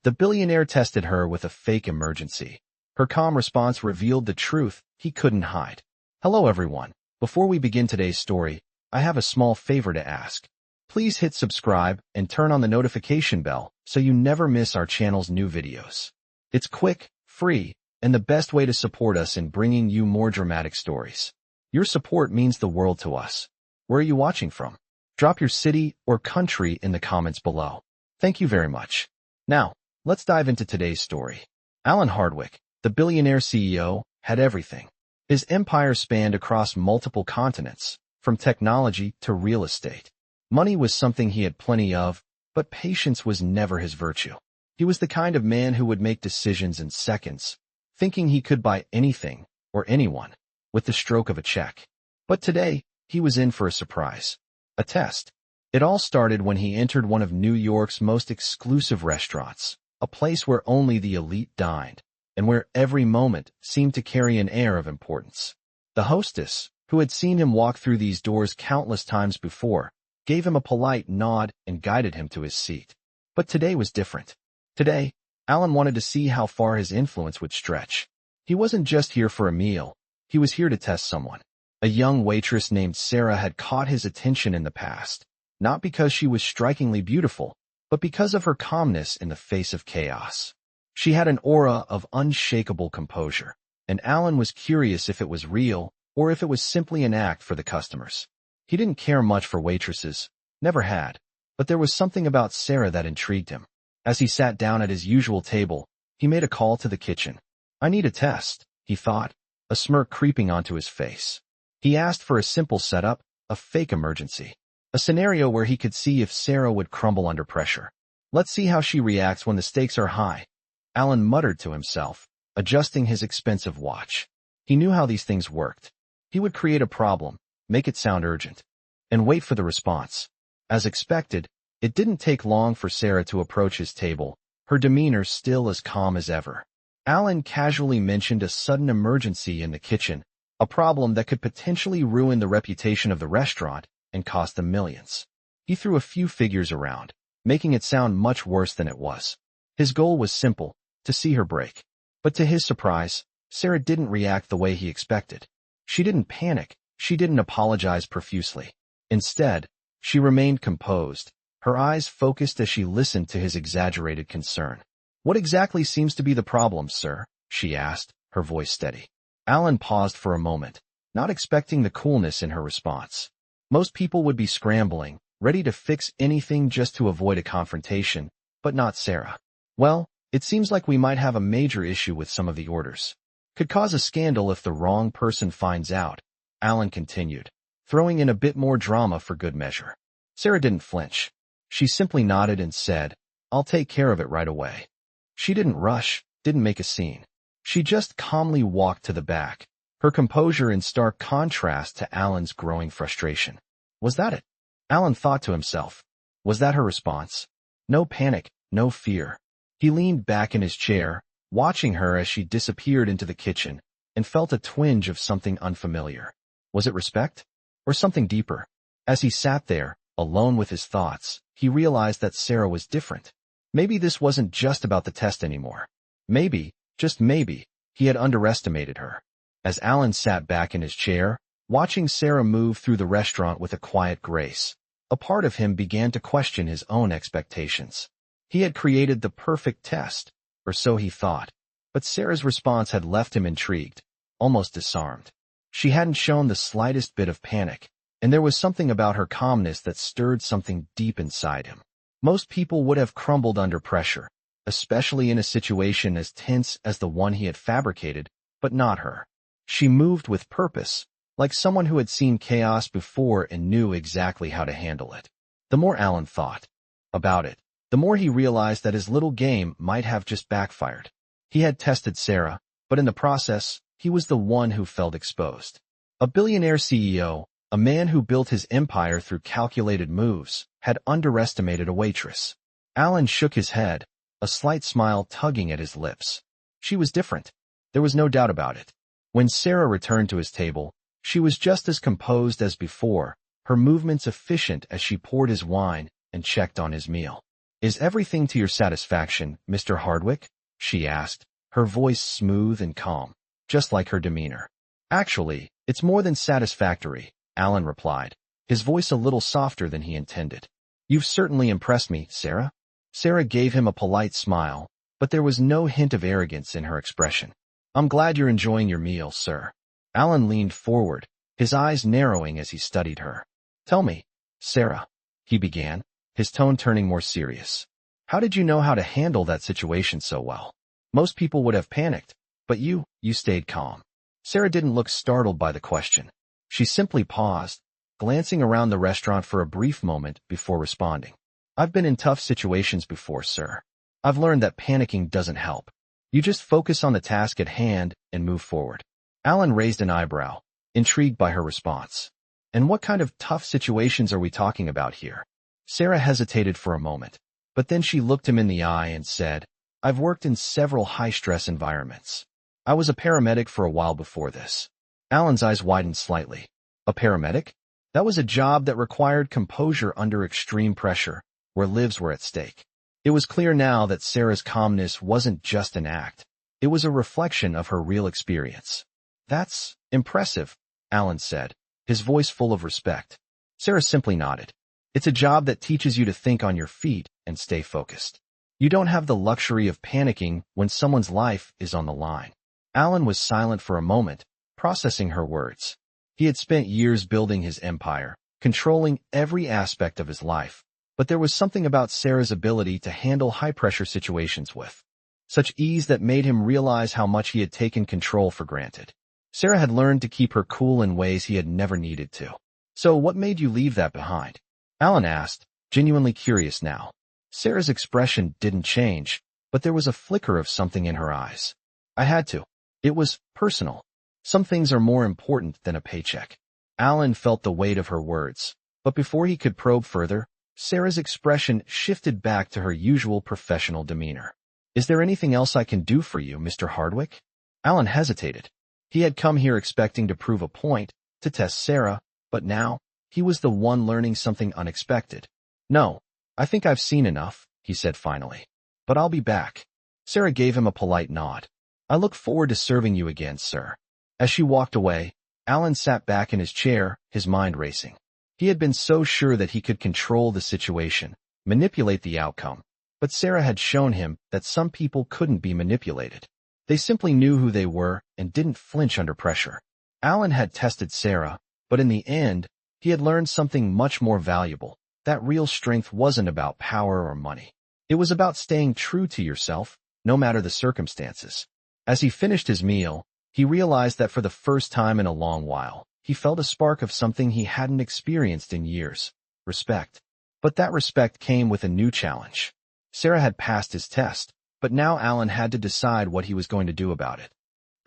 The billionaire tested her with a fake emergency. Her calm response revealed the truth he couldn't hide. Hello everyone. Before we begin today's story, I have a small favor to ask. Please hit subscribe and turn on the notification bell so you never miss our channel's new videos. It's quick, free, and the best way to support us in bringing you more dramatic stories. Your support means the world to us. Where are you watching from? Drop your city or country in the comments below. Thank you very much. Now, let's dive into today's story. Alan Hardwick, the billionaire CEO, had everything. His empire spanned across multiple continents, from technology to real estate. Money was something he had plenty of, but patience was never his virtue. He was the kind of man who would make decisions in seconds, thinking he could buy anything or anyone with the stroke of a check. But today, he was in for a surprise. A test. It all started when he entered one of New York's most exclusive restaurants, a place where only the elite dined, and where every moment seemed to carry an air of importance. The hostess, who had seen him walk through these doors countless times before, gave him a polite nod and guided him to his seat. But today was different. Today, Alan wanted to see how far his influence would stretch. He wasn't just here for a meal. He was here to test someone. A young waitress named Sarah had caught his attention in the past, not because she was strikingly beautiful, but because of her calmness in the face of chaos. She had an aura of unshakable composure, and Alan was curious if it was real or if it was simply an act for the customers. He didn't care much for waitresses, never had, but there was something about Sarah that intrigued him. As he sat down at his usual table, he made a call to the kitchen. I need a test, he thought, a smirk creeping onto his face. He asked for a simple setup, a fake emergency, a scenario where he could see if Sarah would crumble under pressure. Let's see how she reacts when the stakes are high, Alan muttered to himself, adjusting his expensive watch. He knew how these things worked. He would create a problem, make it sound urgent, and wait for the response. As expected, it didn't take long for Sarah to approach his table, her demeanor still as calm as ever. Alan casually mentioned a sudden emergency in the kitchen, a problem that could potentially ruin the reputation of the restaurant and cost them millions. He threw a few figures around, making it sound much worse than it was. His goal was simple, to see her break. But to his surprise, Sarah didn't react the way he expected. She didn't panic, she didn't apologize profusely. Instead, she remained composed, her eyes focused as she listened to his exaggerated concern. What exactly seems to be the problem, sir? She asked, her voice steady. Alan paused for a moment, not expecting the coolness in her response. Most people would be scrambling, ready to fix anything just to avoid a confrontation, but not Sarah. Well, it seems like we might have a major issue with some of the orders. Could cause a scandal if the wrong person finds out, Alan continued, throwing in a bit more drama for good measure. Sarah didn't flinch. She simply nodded and said, I'll take care of it right away. She didn't rush, didn't make a scene. She just calmly walked to the back, her composure in stark contrast to Alan's growing frustration. Was that it? Alan thought to himself. Was that her response? No panic, no fear. He leaned back in his chair, watching her as she disappeared into the kitchen, and felt a twinge of something unfamiliar. Was it respect? Or something deeper? As he sat there, alone with his thoughts, he realized that Sarah was different. Maybe this wasn't just about the test anymore. Maybe, just maybe, he had underestimated her. As Alan sat back in his chair, watching Sarah move through the restaurant with a quiet grace, a part of him began to question his own expectations. He had created the perfect test, or so he thought, but Sarah's response had left him intrigued, almost disarmed. She hadn't shown the slightest bit of panic, and there was something about her calmness that stirred something deep inside him. Most people would have crumbled under pressure, especially in a situation as tense as the one he had fabricated, but not her. She moved with purpose, like someone who had seen chaos before and knew exactly how to handle it. The more Alan thought about it, the more he realized that his little game might have just backfired. He had tested Sarah, but in the process, he was the one who felt exposed. A billionaire CEO, a man who built his empire through calculated moves, had underestimated a waitress. Alan shook his head, a slight smile tugging at his lips. She was different. There was no doubt about it. When Sarah returned to his table, she was just as composed as before, her movements efficient as she poured his wine and checked on his meal. Is everything to your satisfaction, Mr. Hardwick? She asked, her voice smooth and calm, just like her demeanor. Actually, it's more than satisfactory, Alan replied, his voice a little softer than he intended. You've certainly impressed me, Sarah. Sarah gave him a polite smile, but there was no hint of arrogance in her expression. I'm glad you're enjoying your meal, sir. Alan leaned forward, his eyes narrowing as he studied her. Tell me, Sarah, he began, his tone turning more serious. How did you know how to handle that situation so well? Most people would have panicked, but you stayed calm. Sarah didn't look startled by the question. She simply paused, glancing around the restaurant for a brief moment before responding. I've been in tough situations before, sir. I've learned that panicking doesn't help. You just focus on the task at hand and move forward. Alan raised an eyebrow, intrigued by her response. And what kind of tough situations are we talking about here? Sarah hesitated for a moment, but then she looked him in the eye and said, I've worked in several high-stress environments. I was a paramedic for a while before this. Alan's eyes widened slightly. A paramedic? That was a job that required composure under extreme pressure, where lives were at stake. It was clear now that Sarah's calmness wasn't just an act. It was a reflection of her real experience. That's impressive, Alan said, his voice full of respect. Sarah simply nodded. It's a job that teaches you to think on your feet and stay focused. You don't have the luxury of panicking when someone's life is on the line. Alan was silent for a moment, processing her words. He had spent years building his empire, controlling every aspect of his life, but there was something about Sarah's ability to handle high-pressure situations with such ease that made him realize how much he had taken control for granted. Sarah had learned to keep her cool in ways he had never needed to. So what made you leave that behind? Alan asked, genuinely curious now. Sarah's expression didn't change, but there was a flicker of something in her eyes. I had to. It was personal. Some things are more important than a paycheck. Alan felt the weight of her words, but before he could probe further, Sarah's expression shifted back to her usual professional demeanor. Is there anything else I can do for you, Mr. Hardwick? Alan hesitated. He had come here expecting to prove a point, to test Sarah, but now, he was the one learning something unexpected. No, I think I've seen enough, he said finally. But I'll be back. Sarah gave him a polite nod. I look forward to serving you again, sir. As she walked away, Alan sat back in his chair, his mind racing. He had been so sure that he could control the situation, manipulate the outcome, but Sarah had shown him that some people couldn't be manipulated. They simply knew who they were and didn't flinch under pressure. Alan had tested Sarah, but in the end, he had learned something much more valuable. That real strength wasn't about power or money. It was about staying true to yourself, no matter the circumstances. As he finished his meal, he realized that for the first time in a long while, he felt a spark of something he hadn't experienced in years: respect. But that respect came with a new challenge. Sarah had passed his test, but now Alan had to decide what he was going to do about it.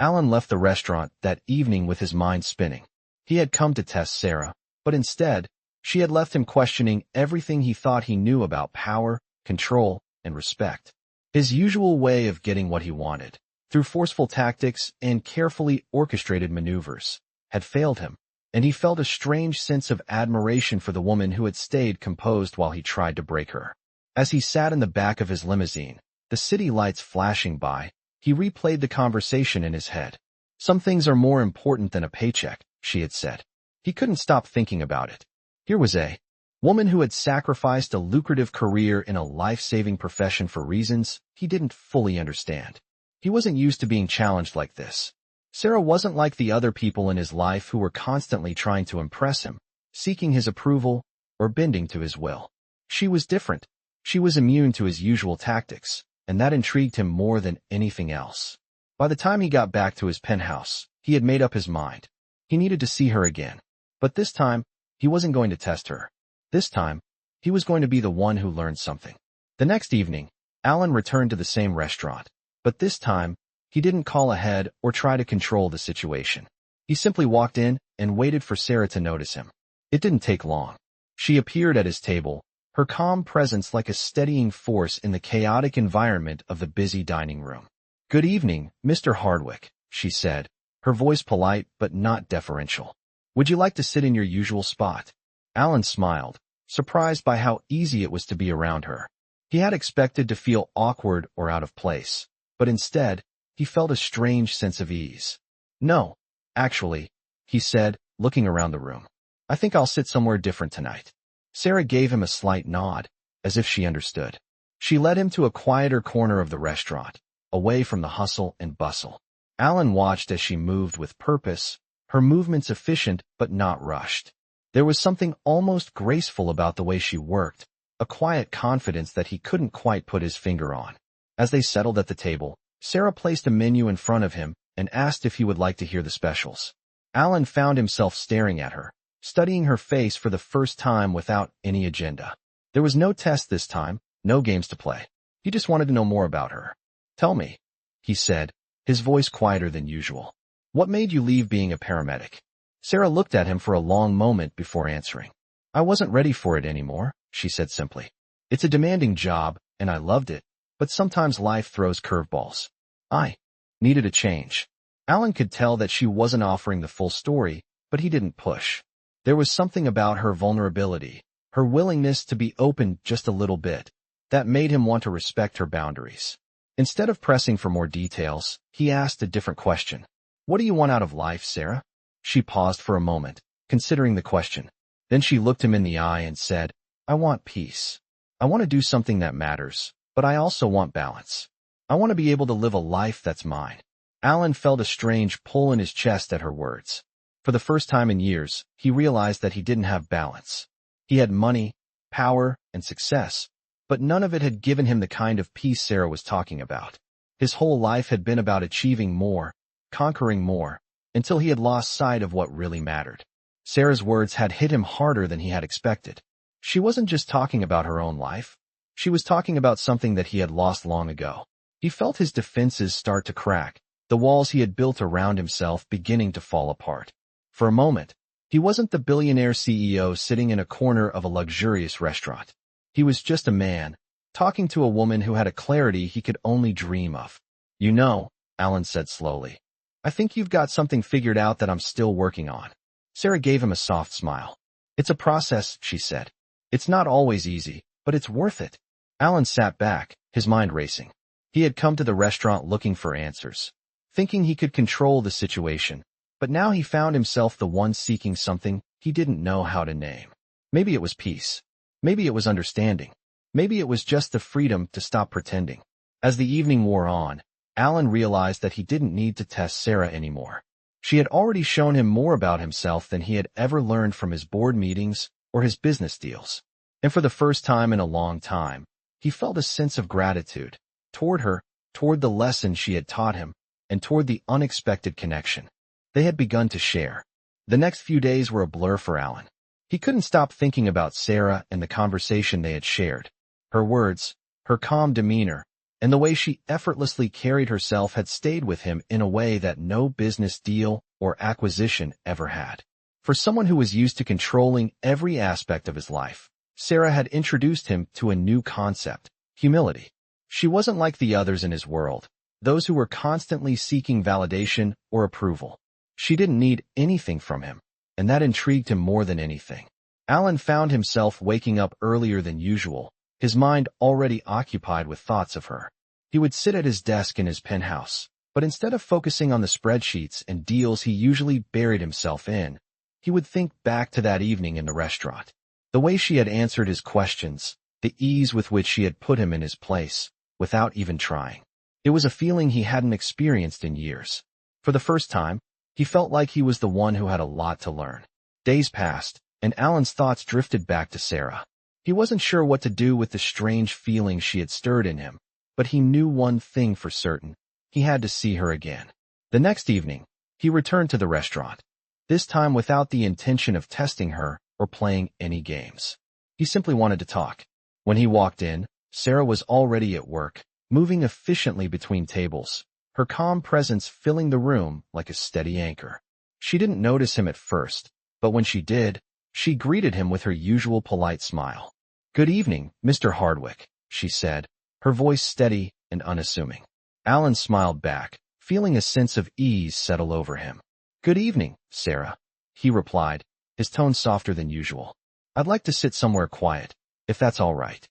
Alan left the restaurant that evening with his mind spinning. He had come to test Sarah, but instead, she had left him questioning everything he thought he knew about power, control, and respect. His usual way of getting what he wanted, through forceful tactics and carefully orchestrated maneuvers, had failed him, and he felt a strange sense of admiration for the woman who had stayed composed while he tried to break her. As he sat in the back of his limousine, the city lights flashing by, he replayed the conversation in his head. Some things are more important than a paycheck, she had said. He couldn't stop thinking about it. Here was a woman who had sacrificed a lucrative career in a life-saving profession for reasons he didn't fully understand. He wasn't used to being challenged like this. Sarah wasn't like the other people in his life who were constantly trying to impress him, seeking his approval, or bending to his will. She was different. She was immune to his usual tactics, and that intrigued him more than anything else. By the time he got back to his penthouse, he had made up his mind. He needed to see her again. But this time, he wasn't going to test her. This time, he was going to be the one who learned something. The next evening, Alan returned to the same restaurant, but this time, he didn't call ahead or try to control the situation. He simply walked in and waited for Sarah to notice him. It didn't take long. She appeared at his table, her calm presence like a steadying force in the chaotic environment of the busy dining room. Good evening, Mr. Hardwick, she said, her voice polite but not deferential. Would you like to sit in your usual spot? Alan smiled, surprised by how easy it was to be around her. He had expected to feel awkward or out of place, but instead, he felt a strange sense of ease. "No, actually," he said, looking around the room. "I think I'll sit somewhere different tonight." Sarah gave him a slight nod, as if she understood. She led him to a quieter corner of the restaurant, away from the hustle and bustle. Alan watched as she moved with purpose, her movements efficient but not rushed. There was something almost graceful about the way she worked, a quiet confidence that he couldn't quite put his finger on. As they settled at the table, Sarah placed a menu in front of him and asked if he would like to hear the specials. Alan found himself staring at her, studying her face for the first time without any agenda. There was no test this time, no games to play. He just wanted to know more about her. "Tell me," he said, his voice quieter than usual. "What made you leave being a paramedic?" Sarah looked at him for a long moment before answering. "I wasn't ready for it anymore," she said simply. "It's a demanding job, and I loved it, but sometimes life throws curveballs. I needed a change." Alan could tell that she wasn't offering the full story, but he didn't push. There was something about her vulnerability, her willingness to be open just a little bit, that made him want to respect her boundaries. Instead of pressing for more details, he asked a different question. "What do you want out of life, Sarah?" She paused for a moment, considering the question. Then she looked him in the eye and said, "I want peace. I want to do something that matters, but I also want balance. I want to be able to live a life that's mine." Alan felt a strange pull in his chest at her words. For the first time in years, he realized that he didn't have balance. He had money, power, and success, but none of it had given him the kind of peace Sarah was talking about. His whole life had been about achieving more, conquering more, until he had lost sight of what really mattered. Sarah's words had hit him harder than he had expected. She wasn't just talking about her own life. She was talking about something that he had lost long ago. He felt his defenses start to crack, the walls he had built around himself beginning to fall apart. For a moment, he wasn't the billionaire CEO sitting in a corner of a luxurious restaurant. He was just a man, talking to a woman who had a clarity he could only dream of. "You know," Alan said slowly, "I think you've got something figured out that I'm still working on." Sarah gave him a soft smile. "It's a process," she said. "It's not always easy, but it's worth it." Alan sat back, his mind racing. He had come to the restaurant looking for answers, thinking he could control the situation, but now he found himself the one seeking something he didn't know how to name. Maybe it was peace. Maybe it was understanding. Maybe it was just the freedom to stop pretending. As the evening wore on, Alan realized that he didn't need to test Sarah anymore. She had already shown him more about himself than he had ever learned from his board meetings or his business deals. And for the first time in a long time, he felt a sense of gratitude toward her, toward the lesson she had taught him, and toward the unexpected connection they had begun to share. The next few days were a blur for Alan. He couldn't stop thinking about Sarah and the conversation they had shared. Her words, her calm demeanor, and the way she effortlessly carried herself had stayed with him in a way that no business deal or acquisition ever had. For someone who was used to controlling every aspect of his life, Sarah had introduced him to a new concept, humility. She wasn't like the others in his world, those who were constantly seeking validation or approval. She didn't need anything from him, and that intrigued him more than anything. Alan found himself waking up earlier than usual, his mind already occupied with thoughts of her. He would sit at his desk in his penthouse, but instead of focusing on the spreadsheets and deals he usually buried himself in, he would think back to that evening in the restaurant. The way she had answered his questions, the ease with which she had put him in his place, without even trying. It was a feeling he hadn't experienced in years. For the first time, he felt like he was the one who had a lot to learn. Days passed, and Alan's thoughts drifted back to Sarah. He wasn't sure what to do with the strange feeling she had stirred in him, but he knew one thing for certain. He had to see her again. The next evening, he returned to the restaurant, this time without the intention of testing her or playing any games. He simply wanted to talk. When he walked in, Sarah was already at work, moving efficiently between tables, her calm presence filling the room like a steady anchor. She didn't notice him at first, but when she did, she greeted him with her usual polite smile. "Good evening, Mr. Hardwick," she said, her voice steady and unassuming. Alan smiled back, feeling a sense of ease settle over him. "Good evening, Sarah," he replied, his tone softer than usual. "I'd like to sit somewhere quiet, if that's all right."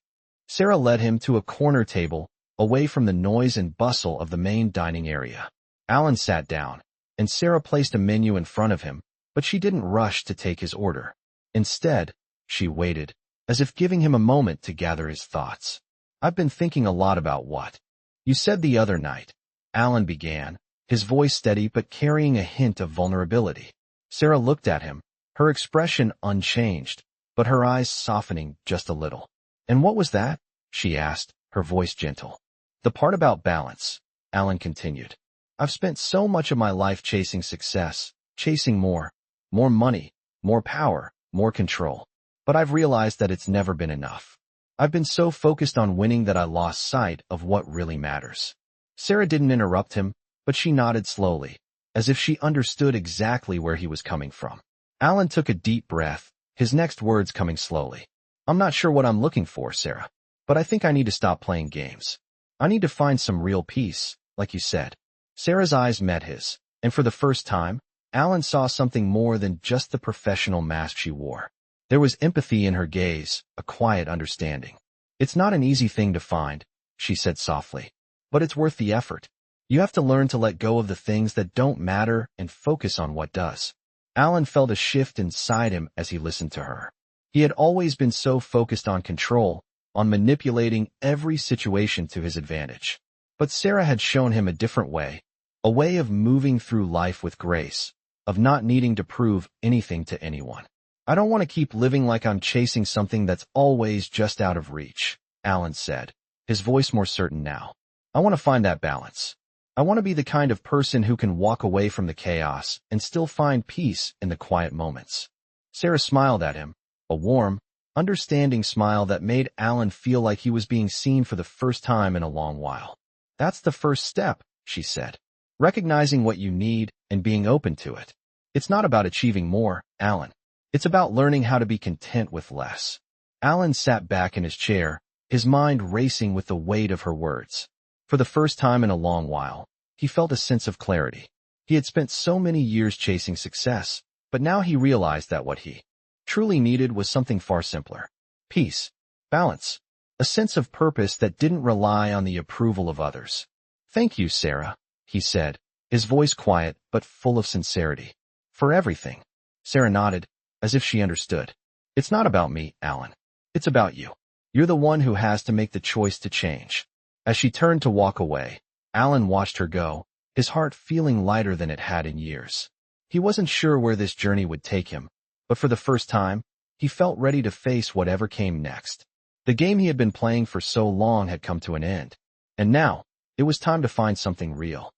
Sarah led him to a corner table, away from the noise and bustle of the main dining area. Alan sat down, and Sarah placed a menu in front of him, but she didn't rush to take his order. Instead, she waited, as if giving him a moment to gather his thoughts. "I've been thinking a lot about what you said the other night," Alan began, his voice steady but carrying a hint of vulnerability. Sarah looked at him, her expression unchanged, but her eyes softening just a little. "And what was that?" she asked, her voice gentle. "The part about balance," Alan continued. "I've spent so much of my life chasing success, chasing more money, more power, more control. But I've realized that it's never been enough. I've been so focused on winning that I lost sight of what really matters." Sarah didn't interrupt him, but she nodded slowly, as if she understood exactly where he was coming from. Alan took a deep breath, his next words coming slowly. "I'm not sure what I'm looking for, Sarah, but I think I need to stop playing games. I need to find some real peace, like you said." Sarah's eyes met his, and for the first time, Alan saw something more than just the professional mask she wore. There was empathy in her gaze, a quiet understanding. "It's not an easy thing to find," she said softly, "but it's worth the effort. You have to learn to let go of the things that don't matter and focus on what does." Alan felt a shift inside him as he listened to her. He had always been so focused on control, on manipulating every situation to his advantage. But Sarah had shown him a different way, a way of moving through life with grace, of not needing to prove anything to anyone. "I don't want to keep living like I'm chasing something that's always just out of reach," Alan said, his voice more certain now. "I want to find that balance. I want to be the kind of person who can walk away from the chaos and still find peace in the quiet moments." Sarah smiled at him, a warm, understanding smile that made Alan feel like he was being seen for the first time in a long while. "That's the first step," she said. "Recognizing what you need and being open to it. It's not about achieving more, Alan. It's about learning how to be content with less." Alan sat back in his chair, his mind racing with the weight of her words. For the first time in a long while, he felt a sense of clarity. He had spent so many years chasing success, but now he realized that what he truly needed was something far simpler. Peace, balance, a sense of purpose that didn't rely on the approval of others. "Thank you, Sarah," he said, his voice quiet but full of sincerity. "For everything." Sarah nodded, as if she understood. "It's not about me, Alan. It's about you. You're the one who has to make the choice to change." As she turned to walk away, Alan watched her go, his heart feeling lighter than it had in years. He wasn't sure where this journey would take him, but for the first time, he felt ready to face whatever came next. The game he had been playing for so long had come to an end, and now, it was time to find something real.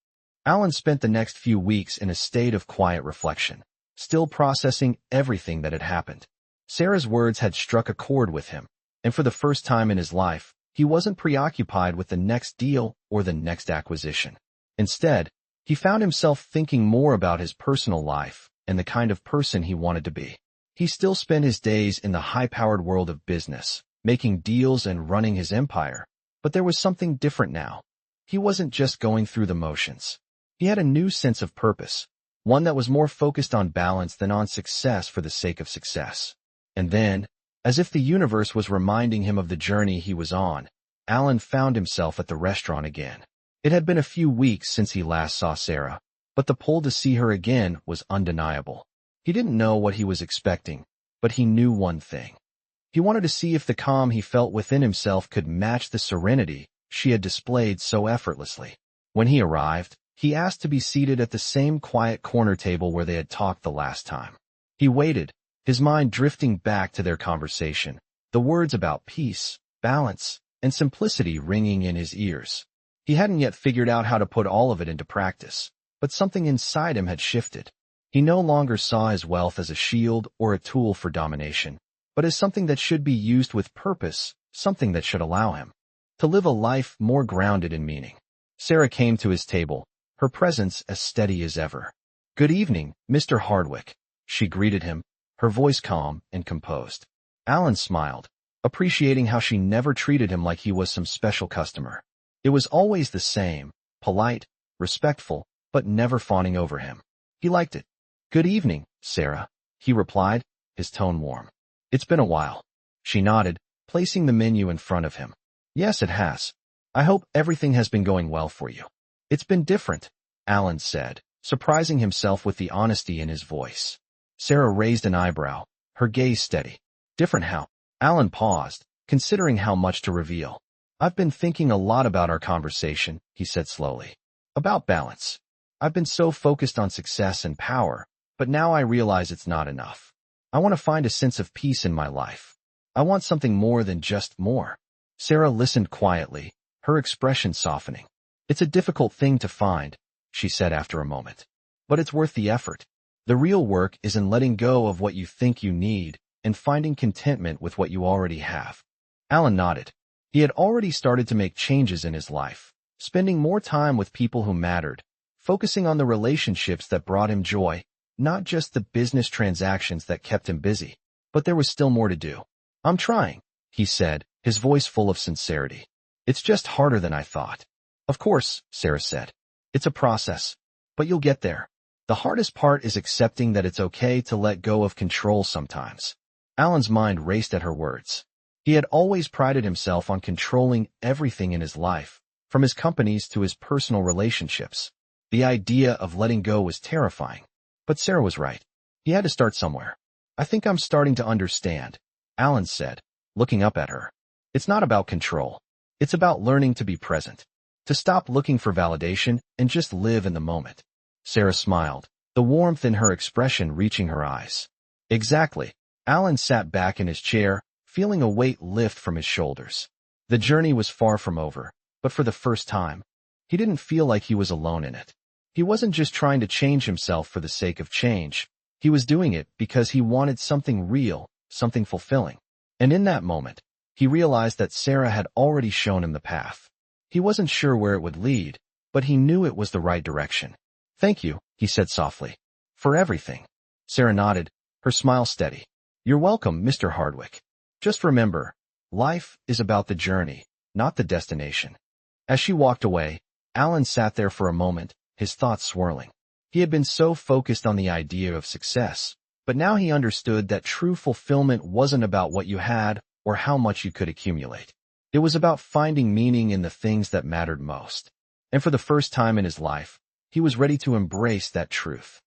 Alan spent the next few weeks in a state of quiet reflection, still processing everything that had happened. Sarah's words had struck a chord with him, and for the first time in his life, he wasn't preoccupied with the next deal or the next acquisition. Instead, he found himself thinking more about his personal life and the kind of person he wanted to be. He still spent his days in the high-powered world of business, making deals and running his empire, but there was something different now. He wasn't just going through the motions. He had a new sense of purpose, one that was more focused on balance than on success for the sake of success. And then, as if the universe was reminding him of the journey he was on, Alan found himself at the restaurant again. It had been a few weeks since he last saw Sarah, but the pull to see her again was undeniable. He didn't know what he was expecting, but he knew one thing. He wanted to see if the calm he felt within himself could match the serenity she had displayed so effortlessly. When he arrived, he asked to be seated at the same quiet corner table where they had talked the last time. He waited, his mind drifting back to their conversation, the words about peace, balance, and simplicity ringing in his ears. He hadn't yet figured out how to put all of it into practice, but something inside him had shifted. He no longer saw his wealth as a shield or a tool for domination, but as something that should be used with purpose, something that should allow him to live a life more grounded in meaning. Sarah came to his table, her presence as steady as ever. "Good evening, Mr. Hardwick," she greeted him, her voice calm and composed. Alan smiled, appreciating how she never treated him like he was some special customer. It was always the same, polite, respectful, but never fawning over him. He liked it. "Good evening, Sarah," he replied, his tone warm. "It's been a while." She nodded, placing the menu in front of him. Yes, it has. I hope everything has been going well for you. It's been different, Alan said, surprising himself with the honesty in his voice. Sarah raised an eyebrow, her gaze steady. Different how? Alan paused, considering how much to reveal. I've been thinking a lot about our conversation, he said slowly. About balance. I've been so focused on success and power, but now I realize it's not enough. I want to find a sense of peace in my life. I want something more than just more. Sarah listened quietly, her expression softening. It's a difficult thing to find, she said after a moment. But it's worth the effort. The real work is in letting go of what you think you need and finding contentment with what you already have. Alan nodded. He had already started to make changes in his life, spending more time with people who mattered, focusing on the relationships that brought him joy, not just the business transactions that kept him busy. But there was still more to do. I'm trying, he said, his voice full of sincerity. It's just harder than I thought. Of course, Sarah said. It's a process, but you'll get there. The hardest part is accepting that it's okay to let go of control sometimes. Alan's mind raced at her words. He had always prided himself on controlling everything in his life, from his companies to his personal relationships. The idea of letting go was terrifying. But Sarah was right. He had to start somewhere. I think I'm starting to understand, Alan said, looking up at her. It's not about control. It's about learning to be present, to stop looking for validation and just live in the moment. Sarah smiled, the warmth in her expression reaching her eyes. Exactly. Alan sat back in his chair, feeling a weight lift from his shoulders. The journey was far from over, but for the first time, he didn't feel like he was alone in it. He wasn't just trying to change himself for the sake of change. He was doing it because he wanted something real, something fulfilling. And in that moment, he realized that Sarah had already shown him the path. He wasn't sure where it would lead, but he knew it was the right direction. Thank you, he said softly. For everything. Sarah nodded, her smile steady. You're welcome, Mr. Hardwick. Just remember, life is about the journey, not the destination. As she walked away, Alan sat there for a moment, his thoughts swirling. He had been so focused on the idea of success, but now he understood that true fulfillment wasn't about what you had or how much you could accumulate. It was about finding meaning in the things that mattered most. And for the first time in his life, he was ready to embrace that truth.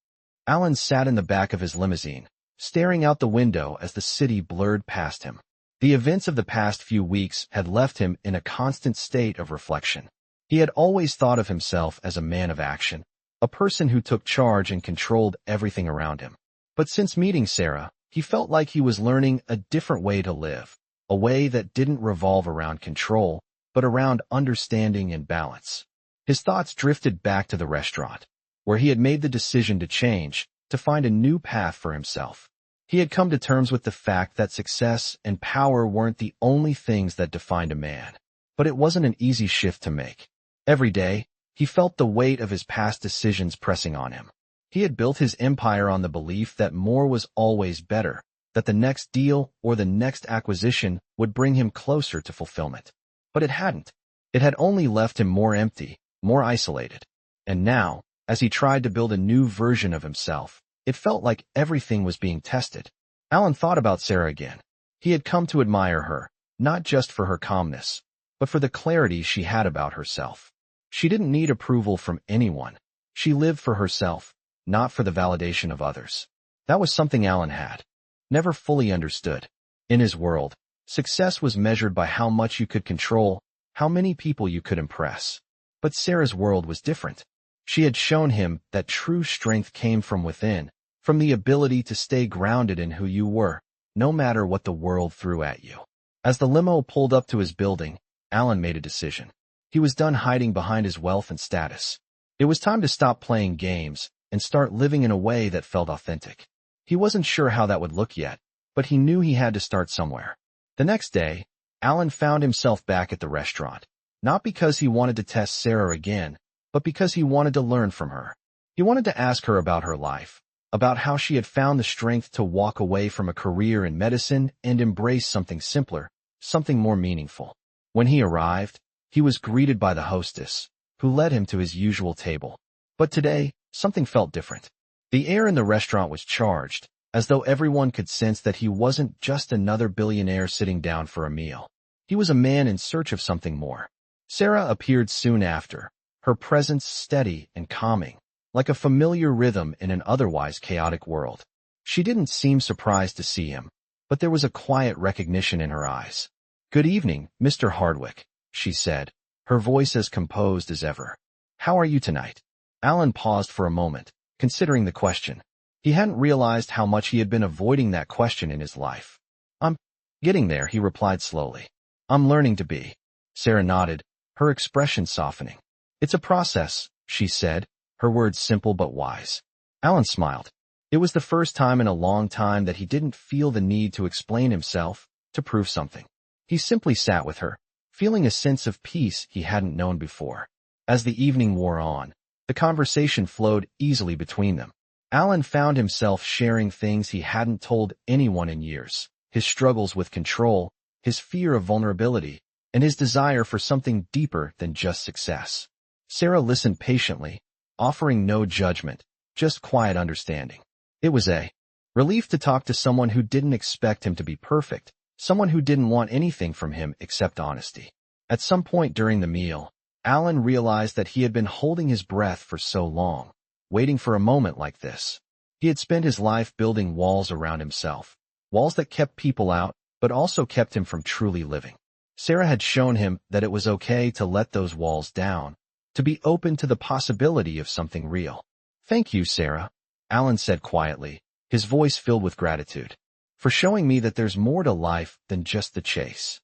Alan sat in the back of his limousine, staring out the window as the city blurred past him. The events of the past few weeks had left him in a constant state of reflection. He had always thought of himself as a man of action, a person who took charge and controlled everything around him. But since meeting Sarah, he felt like he was learning a different way to live, a way that didn't revolve around control, but around understanding and balance. His thoughts drifted back to the restaurant, where he had made the decision to change, to find a new path for himself. He had come to terms with the fact that success and power weren't the only things that defined a man. But it wasn't an easy shift to make. Every day, he felt the weight of his past decisions pressing on him. He had built his empire on the belief that more was always better, that the next deal or the next acquisition would bring him closer to fulfillment. But it hadn't. It had only left him more empty, more isolated. And now, as he tried to build a new version of himself, it felt like everything was being tested. Alan thought about Sarah again. He had come to admire her, not just for her calmness, but for the clarity she had about herself. She didn't need approval from anyone. She lived for herself, not for the validation of others. That was something Alan had never fully understood. In his world, success was measured by how much you could control, how many people you could impress. But Sarah's world was different. She had shown him that true strength came from within, from the ability to stay grounded in who you were, no matter what the world threw at you. As the limo pulled up to his building, Alan made a decision. He was done hiding behind his wealth and status. It was time to stop playing games and start living in a way that felt authentic. He wasn't sure how that would look yet, but he knew he had to start somewhere. The next day, Alan found himself back at the restaurant, not because he wanted to test Sarah again, but because he wanted to learn from her. He wanted to ask her about her life, about how she had found the strength to walk away from a career in medicine and embrace something simpler, something more meaningful. When he arrived, he was greeted by the hostess, who led him to his usual table. But today, something felt different. The air in the restaurant was charged, as though everyone could sense that he wasn't just another billionaire sitting down for a meal. He was a man in search of something more. Sarah appeared soon after, her presence steady and calming, like a familiar rhythm in an otherwise chaotic world. She didn't seem surprised to see him, but there was a quiet recognition in her eyes. "Good evening, Mr. Hardwick," she said, her voice as composed as ever. "How are you tonight?" Alan paused for a moment, considering the question. He hadn't realized how much he had been avoiding that question in his life. "I'm getting there," he replied slowly. "I'm learning to be." Sarah nodded, her expression softening. "It's a process," she said, her words simple but wise. Alan smiled. It was the first time in a long time that he didn't feel the need to explain himself, to prove something. He simply sat with her, feeling a sense of peace he hadn't known before. As the evening wore on, the conversation flowed easily between them. Alan found himself sharing things he hadn't told anyone in years: his struggles with control, his fear of vulnerability, and his desire for something deeper than just success. Sarah listened patiently, offering no judgment, just quiet understanding. It was a relief to talk to someone who didn't expect him to be perfect, someone who didn't want anything from him except honesty. At some point during the meal, Alan realized that he had been holding his breath for so long, waiting for a moment like this. He had spent his life building walls around himself, walls that kept people out, but also kept him from truly living. Sarah had shown him that it was okay to let those walls down, to be open to the possibility of something real. "Thank you, Sarah," Alan said quietly, his voice filled with gratitude, "for showing me that there's more to life than just the chase."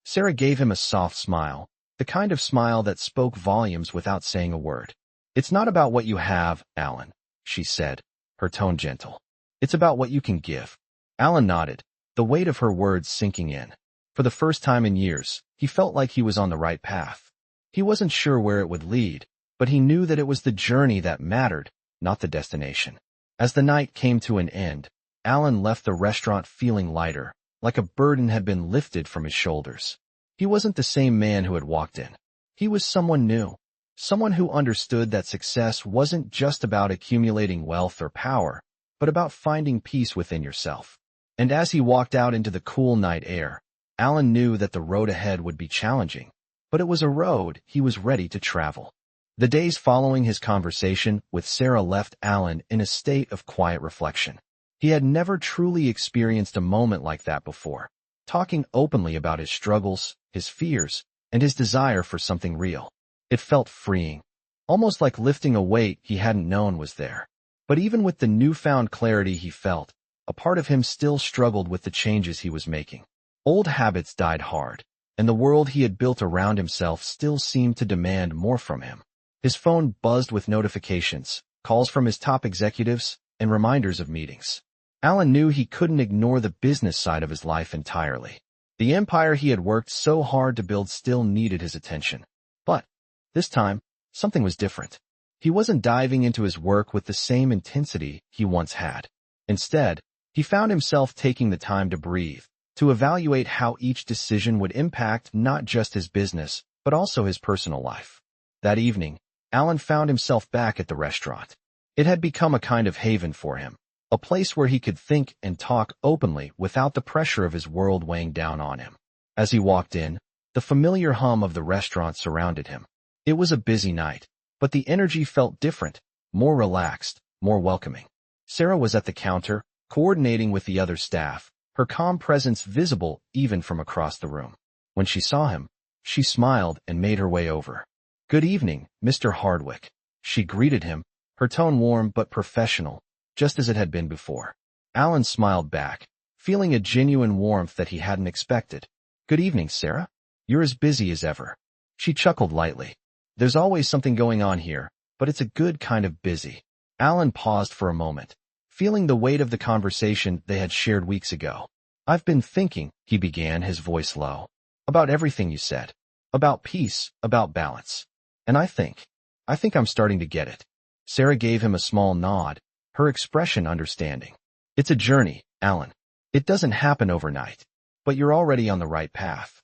Sarah gave him a soft smile, the kind of smile that spoke volumes without saying a word. "It's not about what you have, Alan," she said, her tone gentle. "It's about what you can give." Alan nodded, the weight of her words sinking in. For the first time in years, he felt like he was on the right path. He wasn't sure where it would lead, but he knew that it was the journey that mattered, not the destination. As the night came to an end, Alan left the restaurant feeling lighter, like a burden had been lifted from his shoulders. He wasn't the same man who had walked in. He was someone new, someone who understood that success wasn't just about accumulating wealth or power, but about finding peace within yourself. And as he walked out into the cool night air, Alan knew that the road ahead would be challenging, but it was a road he was ready to travel. The days following his conversation with Sarah left Alan in a state of quiet reflection. He had never truly experienced a moment like that before, talking openly about his struggles, his fears, and his desire for something real. It felt freeing, almost like lifting a weight he hadn't known was there. But even with the newfound clarity he felt, a part of him still struggled with the changes he was making. Old habits died hard, and the world he had built around himself still seemed to demand more from him. His phone buzzed with notifications, calls from his top executives, and reminders of meetings. Alan knew he couldn't ignore the business side of his life entirely. The empire he had worked so hard to build still needed his attention. But this time, something was different. He wasn't diving into his work with the same intensity he once had. Instead, he found himself taking the time to breathe, to evaluate how each decision would impact not just his business, but also his personal life. That evening, Alan found himself back at the restaurant. It had become a kind of haven for him, a place where he could think and talk openly without the pressure of his world weighing down on him. As he walked in, the familiar hum of the restaurant surrounded him. It was a busy night, but the energy felt different, more relaxed, more welcoming. Sarah was at the counter, coordinating with the other staff, her calm presence visible even from across the room. When she saw him, she smiled and made her way over. "Good evening, Mr. Hardwick." She greeted him, her tone warm but professional, just as it had been before. Alan smiled back, feeling a genuine warmth that he hadn't expected. "Good evening, Sarah. You're as busy as ever." She chuckled lightly. "There's always something going on here, but it's a good kind of busy." Alan paused for a moment, feeling the weight of the conversation they had shared weeks ago. "I've been thinking," he began, his voice low, "about everything you said. About peace, about balance. And I think I'm starting to get it." Sarah gave him a small nod, her expression understanding. "It's a journey, Alan. It doesn't happen overnight, but you're already on the right path."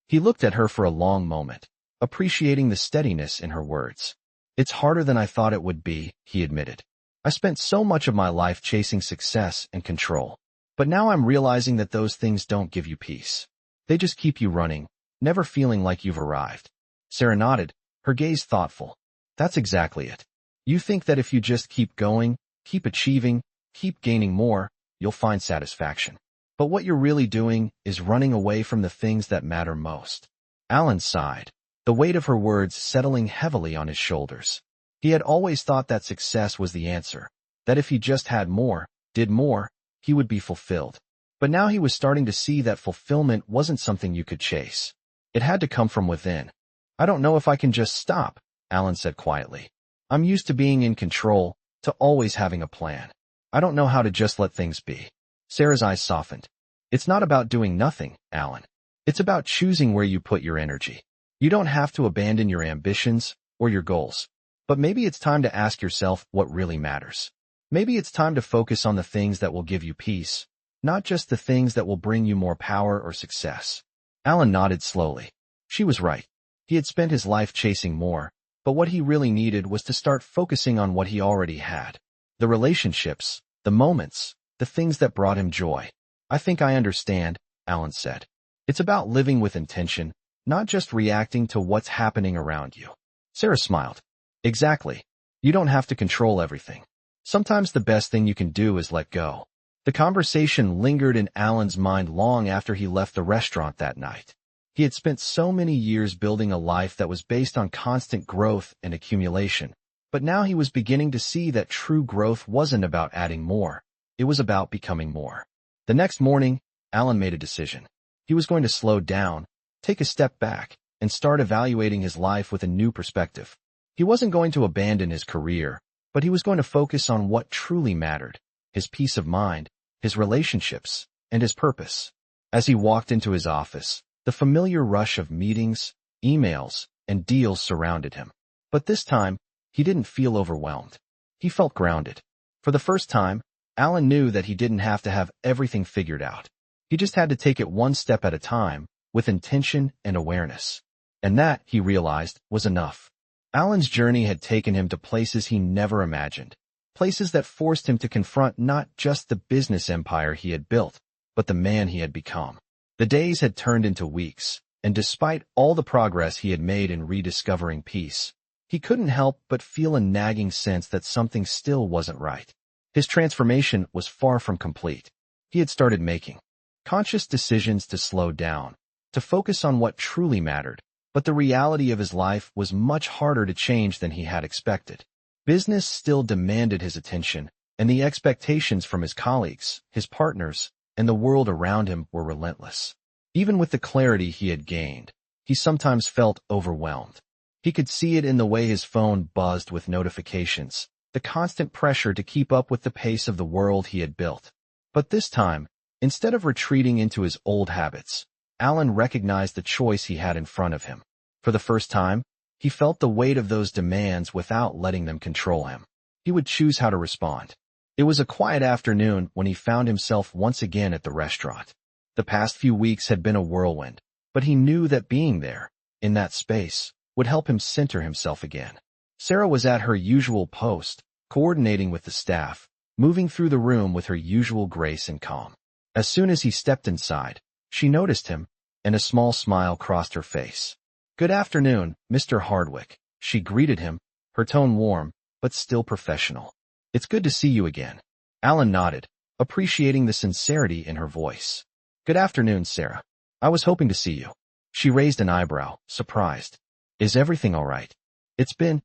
He looked at her for a long moment, appreciating the steadiness in her words. "It's harder than I thought it would be," he admitted. I spent so much of my life chasing success and control. But now I'm realizing that those things don't give you peace. They just keep you running, never feeling like you've arrived. Sarah nodded, her gaze thoughtful. That's exactly it. You think that if you just keep going, keep achieving, keep gaining more, you'll find satisfaction. But what you're really doing is running away from the things that matter most. Alan sighed, the weight of her words settling heavily on his shoulders. He had always thought that success was the answer, that if he just had more, did more, he would be fulfilled. But now he was starting to see that fulfillment wasn't something you could chase. It had to come from within. I don't know if I can just stop, Alan said quietly. I'm used to being in control, to always having a plan. I don't know how to just let things be. Sarah's eyes softened. It's not about doing nothing, Alan. It's about choosing where you put your energy. You don't have to abandon your ambitions or your goals. But maybe it's time to ask yourself what really matters. Maybe it's time to focus on the things that will give you peace, not just the things that will bring you more power or success. Alan nodded slowly. She was right. He had spent his life chasing more, but what he really needed was to start focusing on what he already had. The relationships, the moments, the things that brought him joy. I think I understand, Alan said. It's about living with intention, not just reacting to what's happening around you. Sarah smiled. Exactly. You don't have to control everything. Sometimes the best thing you can do is let go. The conversation lingered in Alan's mind long after he left the restaurant that night. He had spent so many years building a life that was based on constant growth and accumulation, but now he was beginning to see that true growth wasn't about adding more. It was about becoming more. The next morning, Alan made a decision. He was going to slow down, take a step back, and start evaluating his life with a new perspective. He wasn't going to abandon his career, but he was going to focus on what truly mattered, his peace of mind, his relationships, and his purpose. As he walked into his office, the familiar rush of meetings, emails, and deals surrounded him. But this time, he didn't feel overwhelmed. He felt grounded. For the first time, Alan knew that he didn't have to have everything figured out. He just had to take it one step at a time, with intention and awareness. And that, he realized, was enough. Alan's journey had taken him to places he never imagined, places that forced him to confront not just the business empire he had built, but the man he had become. The days had turned into weeks, and despite all the progress he had made in rediscovering peace, he couldn't help but feel a nagging sense that something still wasn't right. His transformation was far from complete. He had started making conscious decisions to slow down, to focus on what truly mattered, but the reality of his life was much harder to change than he had expected. Business still demanded his attention, and the expectations from his colleagues, his partners, and the world around him were relentless. Even with the clarity he had gained, he sometimes felt overwhelmed. He could see it in the way his phone buzzed with notifications, the constant pressure to keep up with the pace of the world he had built. But this time, instead of retreating into his old habits, Alan recognized the choice he had in front of him. For the first time, he felt the weight of those demands without letting them control him. He would choose how to respond. It was a quiet afternoon when he found himself once again at the restaurant. The past few weeks had been a whirlwind, but he knew that being there, in that space, would help him center himself again. Sarah was at her usual post, coordinating with the staff, moving through the room with her usual grace and calm. As soon as he stepped inside, she noticed him, and a small smile crossed her face. "Good afternoon, Mr. Hardwick," she greeted him, her tone warm, but still professional. "It's good to see you again." Alan nodded, appreciating the sincerity in her voice. "Good afternoon, Sarah. I was hoping to see you." She raised an eyebrow, surprised. "Is everything all right?" "It's been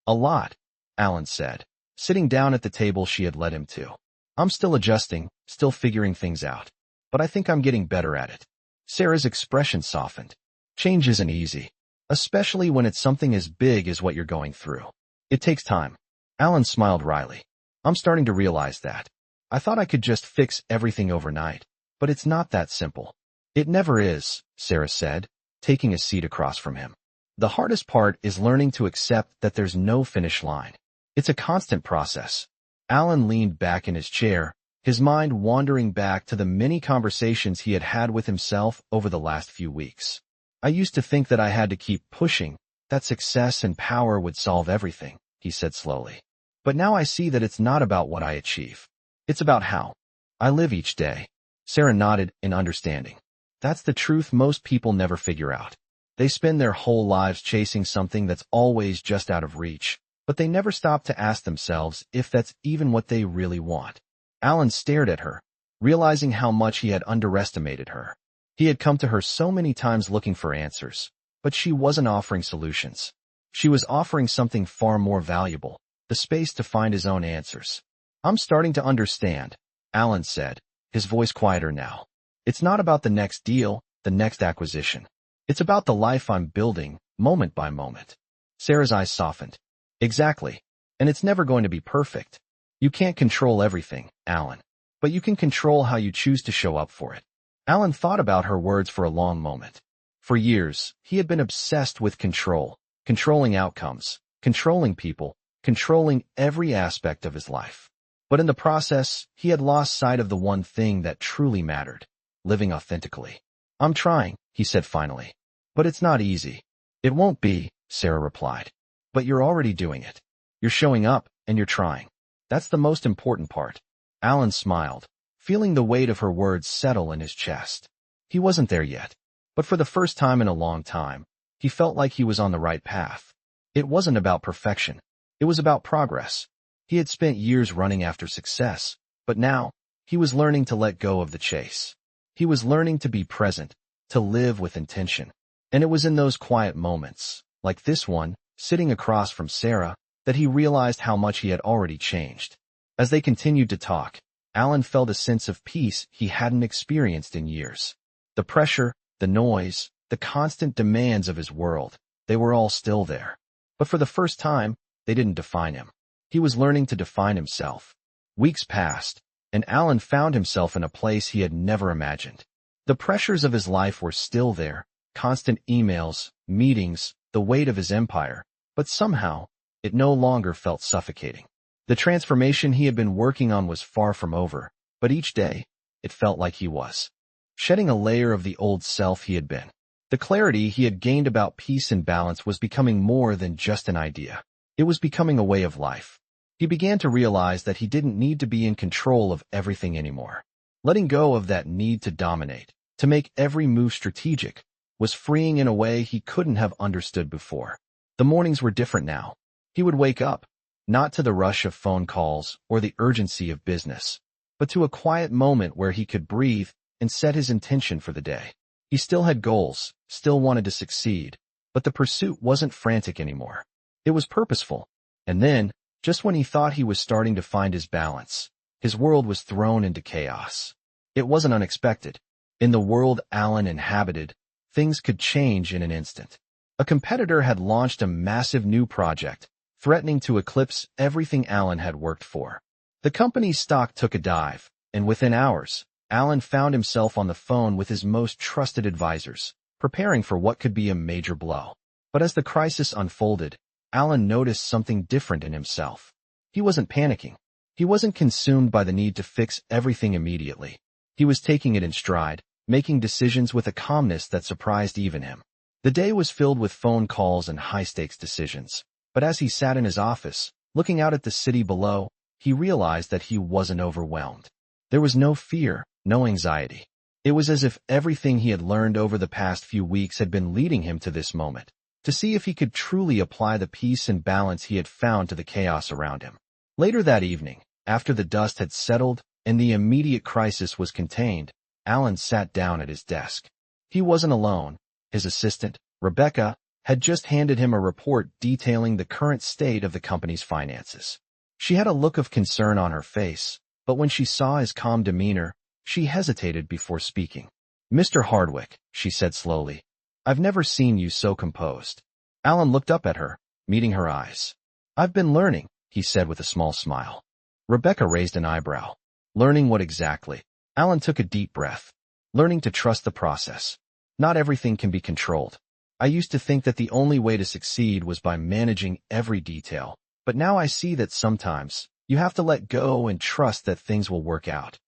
a lot," Alan said, sitting down at the table she had led him to. "I'm still adjusting, still figuring things out. But I think I'm getting better at it." Sarah's expression softened. Change isn't easy, especially when it's something as big as what you're going through. It takes time. Alan smiled wryly. "I'm starting to realize that. I thought I could just fix everything overnight, but it's not that simple." "It never is," Sarah said, taking a seat across from him. "The hardest part is learning to accept that there's no finish line. It's a constant process." Alan leaned back in his chair, his mind wandering back to the many conversations he had had with himself over the last few weeks. "I used to think that I had to keep pushing, that success and power would solve everything," he said slowly. But now I see that it's not about what I achieve. It's about how I live each day. Sarah nodded in understanding. That's the truth most people never figure out. They spend their whole lives chasing something that's always just out of reach, but they never stop to ask themselves if that's even what they really want. Alan stared at her, realizing how much he had underestimated her. He had come to her so many times looking for answers, but she wasn't offering solutions. She was offering something far more valuable, the space to find his own answers. I'm starting to understand, Alan said, his voice quieter now. It's not about the next deal, the next acquisition. It's about the life I'm building, moment by moment. Sarah's eyes softened. Exactly. And it's never going to be perfect. You can't control everything, Alan. But you can control how you choose to show up for it. Alan thought about her words for a long moment. For years, he had been obsessed with control, controlling outcomes, controlling people, controlling every aspect of his life. But in the process, he had lost sight of the one thing that truly mattered, living authentically. I'm trying, he said finally. But it's not easy. It won't be, Sarah replied. But you're already doing it. You're showing up, and you're trying. That's the most important part. Alan smiled, feeling the weight of her words settle in his chest. He wasn't there yet. But for the first time in a long time, he felt like he was on the right path. It wasn't about perfection. It was about progress. He had spent years running after success, but now, he was learning to let go of the chase. He was learning to be present, to live with intention. And it was in those quiet moments, like this one, sitting across from Sarah, that he realized how much he had already changed. As they continued to talk, Alan felt a sense of peace he hadn't experienced in years. The pressure, the noise, the constant demands of his world, they were all still there. But for the first time, they didn't define him. He was learning to define himself. Weeks passed, and Alan found himself in a place he had never imagined. The pressures of his life were still there, constant emails, meetings, the weight of his empire, but somehow, it no longer felt suffocating. The transformation he had been working on was far from over, but each day, it felt like he was shedding a layer of the old self he had been. The clarity he had gained about peace and balance was becoming more than just an idea. It was becoming a way of life. He began to realize that he didn't need to be in control of everything anymore. Letting go of that need to dominate, to make every move strategic, was freeing in a way he couldn't have understood before. The mornings were different now. He would wake up, not to the rush of phone calls or the urgency of business, but to a quiet moment where he could breathe and set his intention for the day. He still had goals, still wanted to succeed, but the pursuit wasn't frantic anymore. It was purposeful. And then, just when he thought he was starting to find his balance, his world was thrown into chaos. It wasn't unexpected. In the world Alan inhabited, things could change in an instant. A competitor had launched a massive new project, threatening to eclipse everything Alan had worked for. The company's stock took a dive, and within hours, Alan found himself on the phone with his most trusted advisors, preparing for what could be a major blow. But as the crisis unfolded, Alan noticed something different in himself. He wasn't panicking. He wasn't consumed by the need to fix everything immediately. He was taking it in stride, making decisions with a calmness that surprised even him. The day was filled with phone calls and high-stakes decisions. But as he sat in his office, looking out at the city below, he realized that he wasn't overwhelmed. There was no fear, no anxiety. It was as if everything he had learned over the past few weeks had been leading him to this moment, to see if he could truly apply the peace and balance he had found to the chaos around him. Later that evening, after the dust had settled and the immediate crisis was contained, Alan sat down at his desk. He wasn't alone. His assistant, Rebecca, had just handed him a report detailing the current state of the company's finances. She had a look of concern on her face, but when she saw his calm demeanor, she hesitated before speaking. "Mr. Hardwick," she said slowly, "I've never seen you so composed." Alan looked up at her, meeting her eyes. "I've been learning," he said with a small smile. Rebecca raised an eyebrow. "Learning what exactly?" Alan took a deep breath. "Learning to trust the process. Not everything can be controlled. I used to think that the only way to succeed was by managing every detail, but now I see that sometimes you have to let go and trust that things will work out."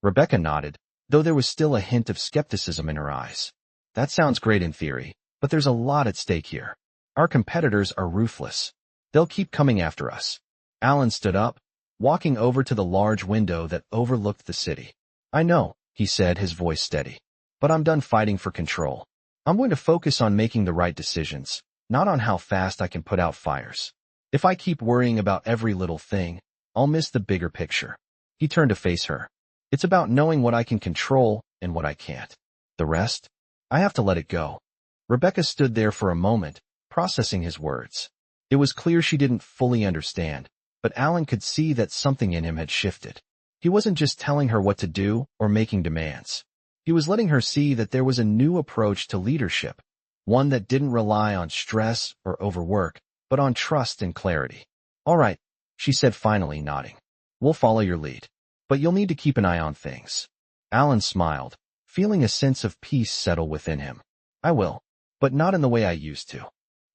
Rebecca nodded, though there was still a hint of skepticism in her eyes. "That sounds great in theory, but there's a lot at stake here. Our competitors are ruthless. They'll keep coming after us." Alan stood up, walking over to the large window that overlooked the city. I know, he said, his voice steady. But I'm done fighting for control. I'm going to focus on making the right decisions, not on how fast I can put out fires. If I keep worrying about every little thing, I'll miss the bigger picture. He turned to face her. It's about knowing what I can control and what I can't. The rest? I have to let it go. Rebecca stood there for a moment, processing his words. It was clear she didn't fully understand, but Alan could see that something in him had shifted. He wasn't just telling her what to do or making demands. He was letting her see that there was a new approach to leadership, one that didn't rely on stress or overwork, but on trust and clarity. All right, she said, finally nodding. We'll follow your lead. But you'll need to keep an eye on things. Alan smiled, feeling a sense of peace settle within him. I will, but not in the way I used to.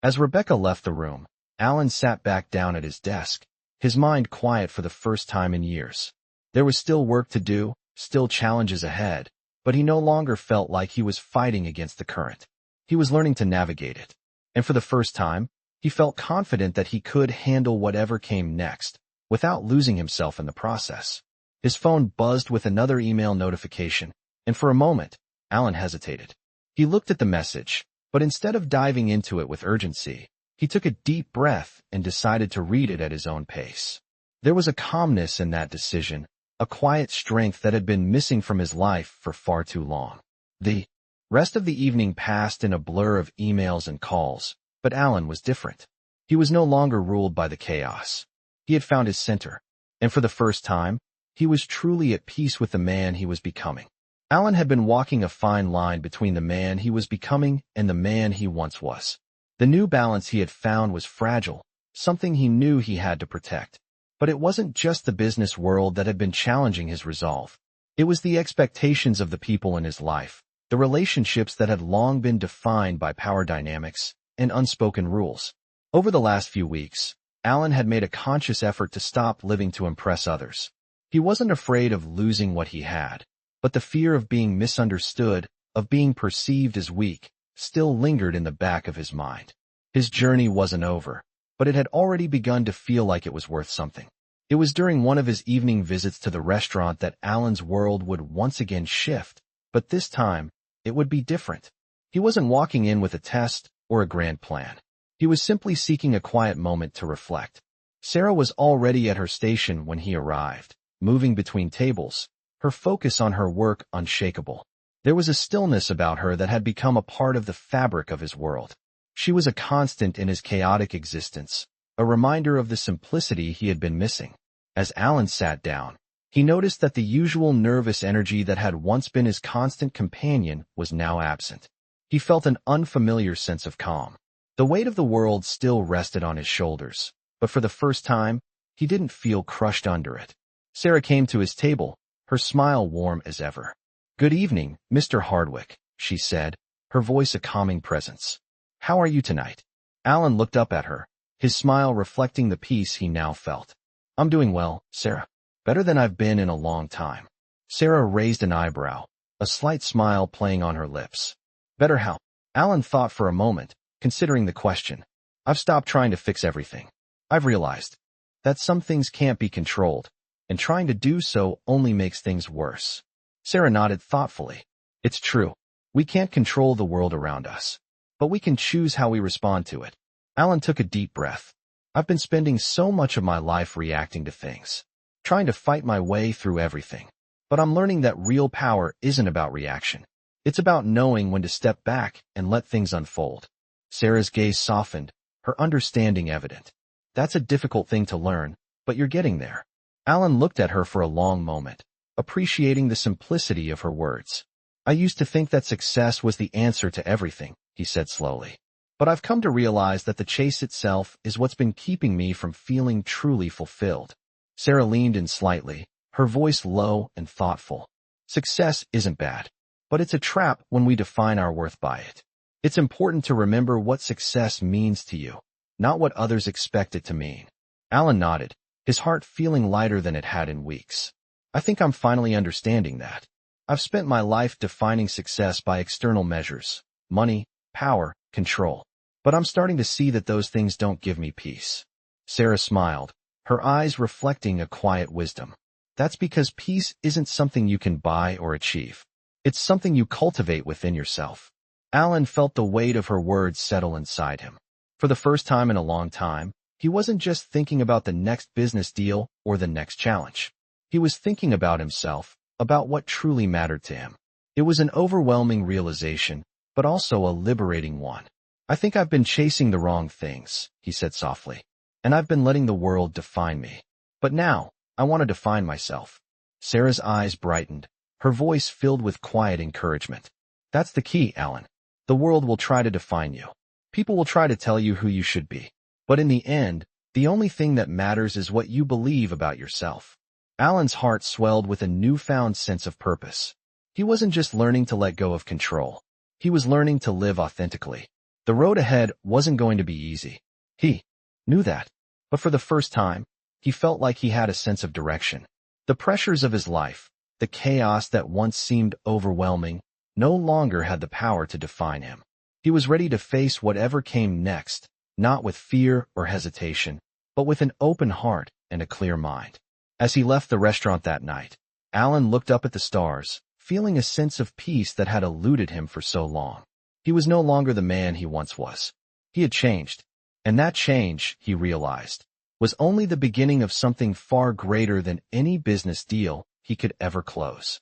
As Rebecca left the room, Alan sat back down at his desk, his mind quiet for the first time in years. There was still work to do, still challenges ahead, but he no longer felt like he was fighting against the current. He was learning to navigate it. And for the first time, he felt confident that he could handle whatever came next, without losing himself in the process. His phone buzzed with another email notification, and for a moment, Alan hesitated. He looked at the message, but instead of diving into it with urgency, he took a deep breath and decided to read it at his own pace. There was a calmness in that decision, a quiet strength that had been missing from his life for far too long. The rest of the evening passed in a blur of emails and calls, but Alan was different. He was no longer ruled by the chaos. He had found his center, and for the first time, he was truly at peace with the man he was becoming. Alan had been walking a fine line between the man he was becoming and the man he once was. The new balance he had found was fragile, something he knew he had to protect. But it wasn't just the business world that had been challenging his resolve. It was the expectations of the people in his life, the relationships that had long been defined by power dynamics and unspoken rules. Over the last few weeks, Alan had made a conscious effort to stop living to impress others. He wasn't afraid of losing what he had, but the fear of being misunderstood, of being perceived as weak, still lingered in the back of his mind. His journey wasn't over, but it had already begun to feel like it was worth something. It was during one of his evening visits to the restaurant that Alan's world would once again shift, but this time, it would be different. He wasn't walking in with a test or a grand plan. He was simply seeking a quiet moment to reflect. Sarah was already at her station when he arrived, moving between tables, her focus on her work unshakable. There was a stillness about her that had become a part of the fabric of his world. She was a constant in his chaotic existence, a reminder of the simplicity he had been missing. As Alan sat down, he noticed that the usual nervous energy that had once been his constant companion was now absent. He felt an unfamiliar sense of calm. The weight of the world still rested on his shoulders, but for the first time, he didn't feel crushed under it. Sarah came to his table, her smile warm as ever. "Good evening, Mr. Hardwick," she said, her voice a calming presence. "How are you tonight?" Alan looked up at her, his smile reflecting the peace he now felt. "I'm doing well, Sarah. Better than I've been in a long time." Sarah raised an eyebrow, a slight smile playing on her lips. "Better how?" Alan thought for a moment, considering the question. "I've stopped trying to fix everything. I've realized that some things can't be controlled, and trying to do so only makes things worse." Sarah nodded thoughtfully. "It's true. We can't control the world around us, but we can choose how we respond to it." Alan took a deep breath. "I've been spending so much of my life reacting to things, trying to fight my way through everything. But I'm learning that real power isn't about reaction. It's about knowing when to step back and let things unfold." Sarah's gaze softened, her understanding evident. "That's a difficult thing to learn, but you're getting there." Alan looked at her for a long moment, appreciating the simplicity of her words. "I used to think that success was the answer to everything," he said slowly. "But I've come to realize that the chase itself is what's been keeping me from feeling truly fulfilled." Sarah leaned in slightly, her voice low and thoughtful. "Success isn't bad, but it's a trap when we define our worth by it. It's important to remember what success means to you, not what others expect it to mean." Alan nodded, his heart feeling lighter than it had in weeks. "I think I'm finally understanding that. I've spent my life defining success by external measures, money, power, control. But I'm starting to see that those things don't give me peace." Sarah smiled, her eyes reflecting a quiet wisdom. That's because peace isn't something you can buy or achieve. It's something you cultivate within yourself. Alan felt the weight of her words settle inside him. For the first time in a long time, he wasn't just thinking about the next business deal or the next challenge. He was thinking about himself, about what truly mattered to him. It was an overwhelming realization, but also a liberating one. I think I've been chasing the wrong things, he said softly, and I've been letting the world define me. But now, I want to define myself. Sarah's eyes brightened, her voice filled with quiet encouragement. That's the key, Alan. The world will try to define you. People will try to tell you who you should be. But in the end, the only thing that matters is what you believe about yourself. Alan's heart swelled with a newfound sense of purpose. He wasn't just learning to let go of control. He was learning to live authentically. The road ahead wasn't going to be easy. He knew that. But for the first time, he felt like he had a sense of direction. The pressures of his life, the chaos that once seemed overwhelming, no longer had the power to define him. He was ready to face whatever came next, not with fear or hesitation, but with an open heart and a clear mind. As he left the restaurant that night, Alan looked up at the stars, feeling a sense of peace that had eluded him for so long. He was no longer the man he once was. He had changed, and that change, he realized, was only the beginning of something far greater than any business deal he could ever close.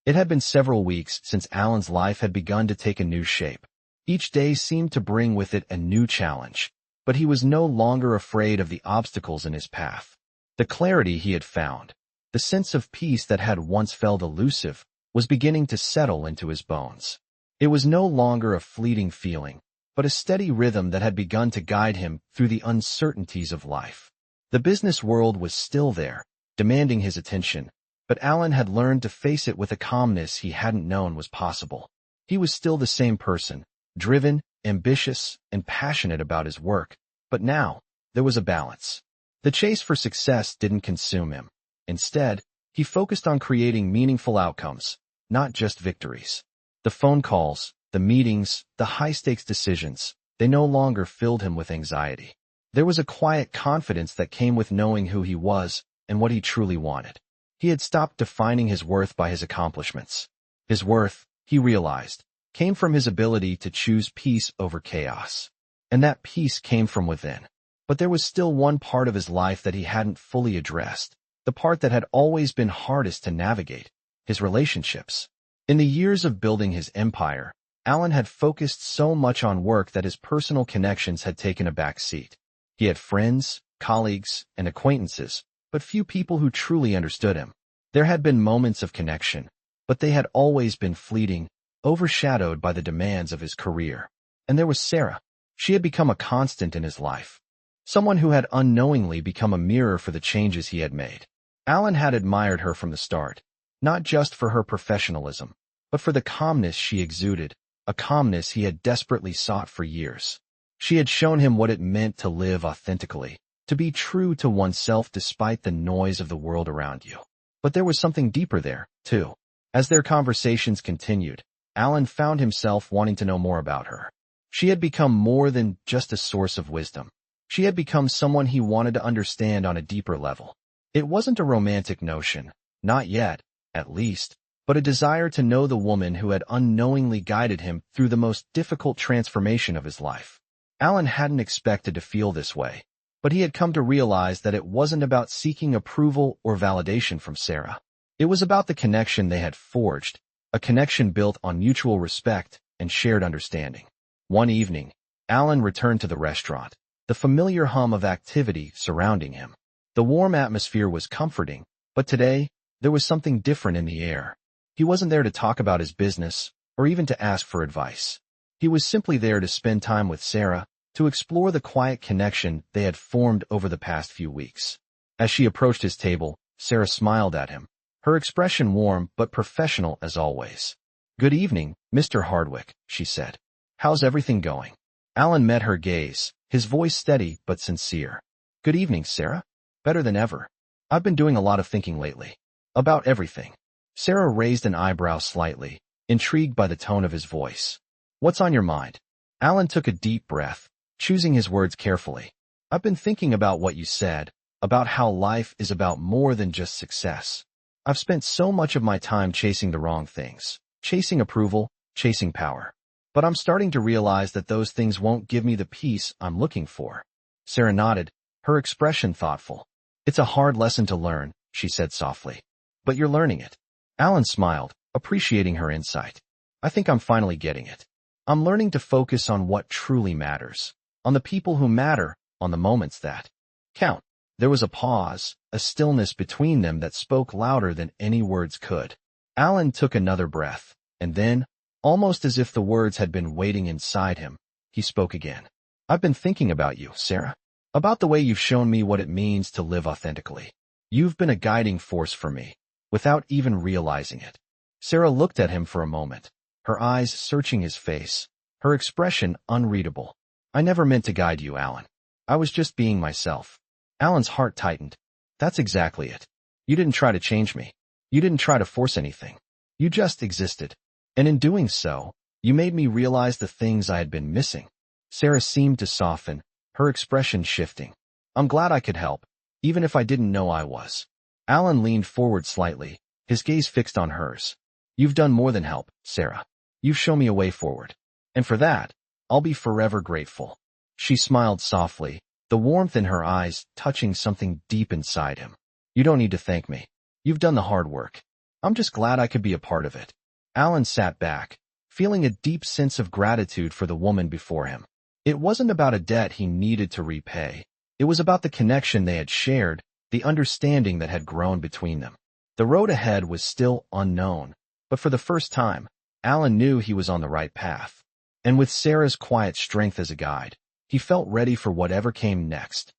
It had been several weeks since Alan's life had begun to take a new shape. Each day seemed to bring with it a new challenge, but he was no longer afraid of the obstacles in his path. The clarity he had found, the sense of peace that had once felt elusive, was beginning to settle into his bones. It was no longer a fleeting feeling, but a steady rhythm that had begun to guide him through the uncertainties of life. The business world was still there, demanding his attention, but Alan had learned to face it with a calmness he hadn't known was possible. He was still the same person, driven, ambitious, and passionate about his work, but now, there was a balance. The chase for success didn't consume him. Instead, he focused on creating meaningful outcomes, not just victories. The phone calls, the meetings, the high-stakes decisions, they no longer filled him with anxiety. There was a quiet confidence that came with knowing who he was and what he truly wanted. He had stopped defining his worth by his accomplishments. His worth, he realized, came from his ability to choose peace over chaos. And that peace came from within. But there was still one part of his life that he hadn't fully addressed, the part that had always been hardest to navigate, his relationships. In the years of building his empire, Alan had focused so much on work that his personal connections had taken a back seat. He had friends, colleagues, and acquaintances, but few people who truly understood him. There had been moments of connection, but they had always been fleeting, overshadowed by the demands of his career. And there was Sarah. She had become a constant in his life. Someone who had unknowingly become a mirror for the changes he had made. Alan had admired her from the start, not just for her professionalism, but for the calmness she exuded, a calmness he had desperately sought for years. She had shown him what it meant to live authentically, to be true to oneself despite the noise of the world around you. But there was something deeper there, too. As their conversations continued, Alan found himself wanting to know more about her. She had become more than just a source of wisdom. She had become someone he wanted to understand on a deeper level. It wasn't a romantic notion, not yet, at least, but a desire to know the woman who had unknowingly guided him through the most difficult transformation of his life. Alan hadn't expected to feel this way, but he had come to realize that it wasn't about seeking approval or validation from Sarah. It was about the connection they had forged, a connection built on mutual respect and shared understanding. One evening, Alan returned to the restaurant, the familiar hum of activity surrounding him. The warm atmosphere was comforting, but today, there was something different in the air. He wasn't there to talk about his business, or even to ask for advice. He was simply there to spend time with Sarah, to explore the quiet connection they had formed over the past few weeks. As she approached his table, Sarah smiled at him, her expression warm but professional as always. "Good evening, Mr. Hardwick," she said. "How's everything going?" Alan met her gaze, his voice steady but sincere. "Good evening, Sarah. Better than ever. I've been doing a lot of thinking lately. About everything." Sarah raised an eyebrow slightly, intrigued by the tone of his voice. "What's on your mind?" Alan took a deep breath, choosing his words carefully. "I've been thinking about what you said, about how life is about more than just success. I've spent so much of my time chasing the wrong things, chasing approval, chasing power. But I'm starting to realize that those things won't give me the peace I'm looking for. Sarah nodded, her expression thoughtful. It's a hard lesson to learn, she said softly. But you're learning it. Alan smiled, appreciating her insight. I think I'm finally getting it. I'm learning to focus on what truly matters, on the people who matter, on the moments that count. There was a pause, a stillness between them that spoke louder than any words could. Alan took another breath, and then, almost as if the words had been waiting inside him, he spoke again. I've been thinking about you, Sarah. About the way you've shown me what it means to live authentically. You've been a guiding force for me, without even realizing it. Sarah looked at him for a moment, her eyes searching his face, her expression unreadable. I never meant to guide you, Alan. I was just being myself. Alan's heart tightened. That's exactly it. You didn't try to change me. You didn't try to force anything. You just existed. And in doing so, you made me realize the things I had been missing. Sarah seemed to soften, her expression shifting. I'm glad I could help, even if I didn't know I was. Alan leaned forward slightly, his gaze fixed on hers. You've done more than help, Sarah. You've shown me a way forward. And for that, I'll be forever grateful. She smiled softly, the warmth in her eyes touching something deep inside him. You don't need to thank me. You've done the hard work. I'm just glad I could be a part of it. Alan sat back, feeling a deep sense of gratitude for the woman before him. It wasn't about a debt he needed to repay. It was about the connection they had shared, the understanding that had grown between them. The road ahead was still unknown, but for the first time, Alan knew he was on the right path. And with Sarah's quiet strength as a guide, he felt ready for whatever came next.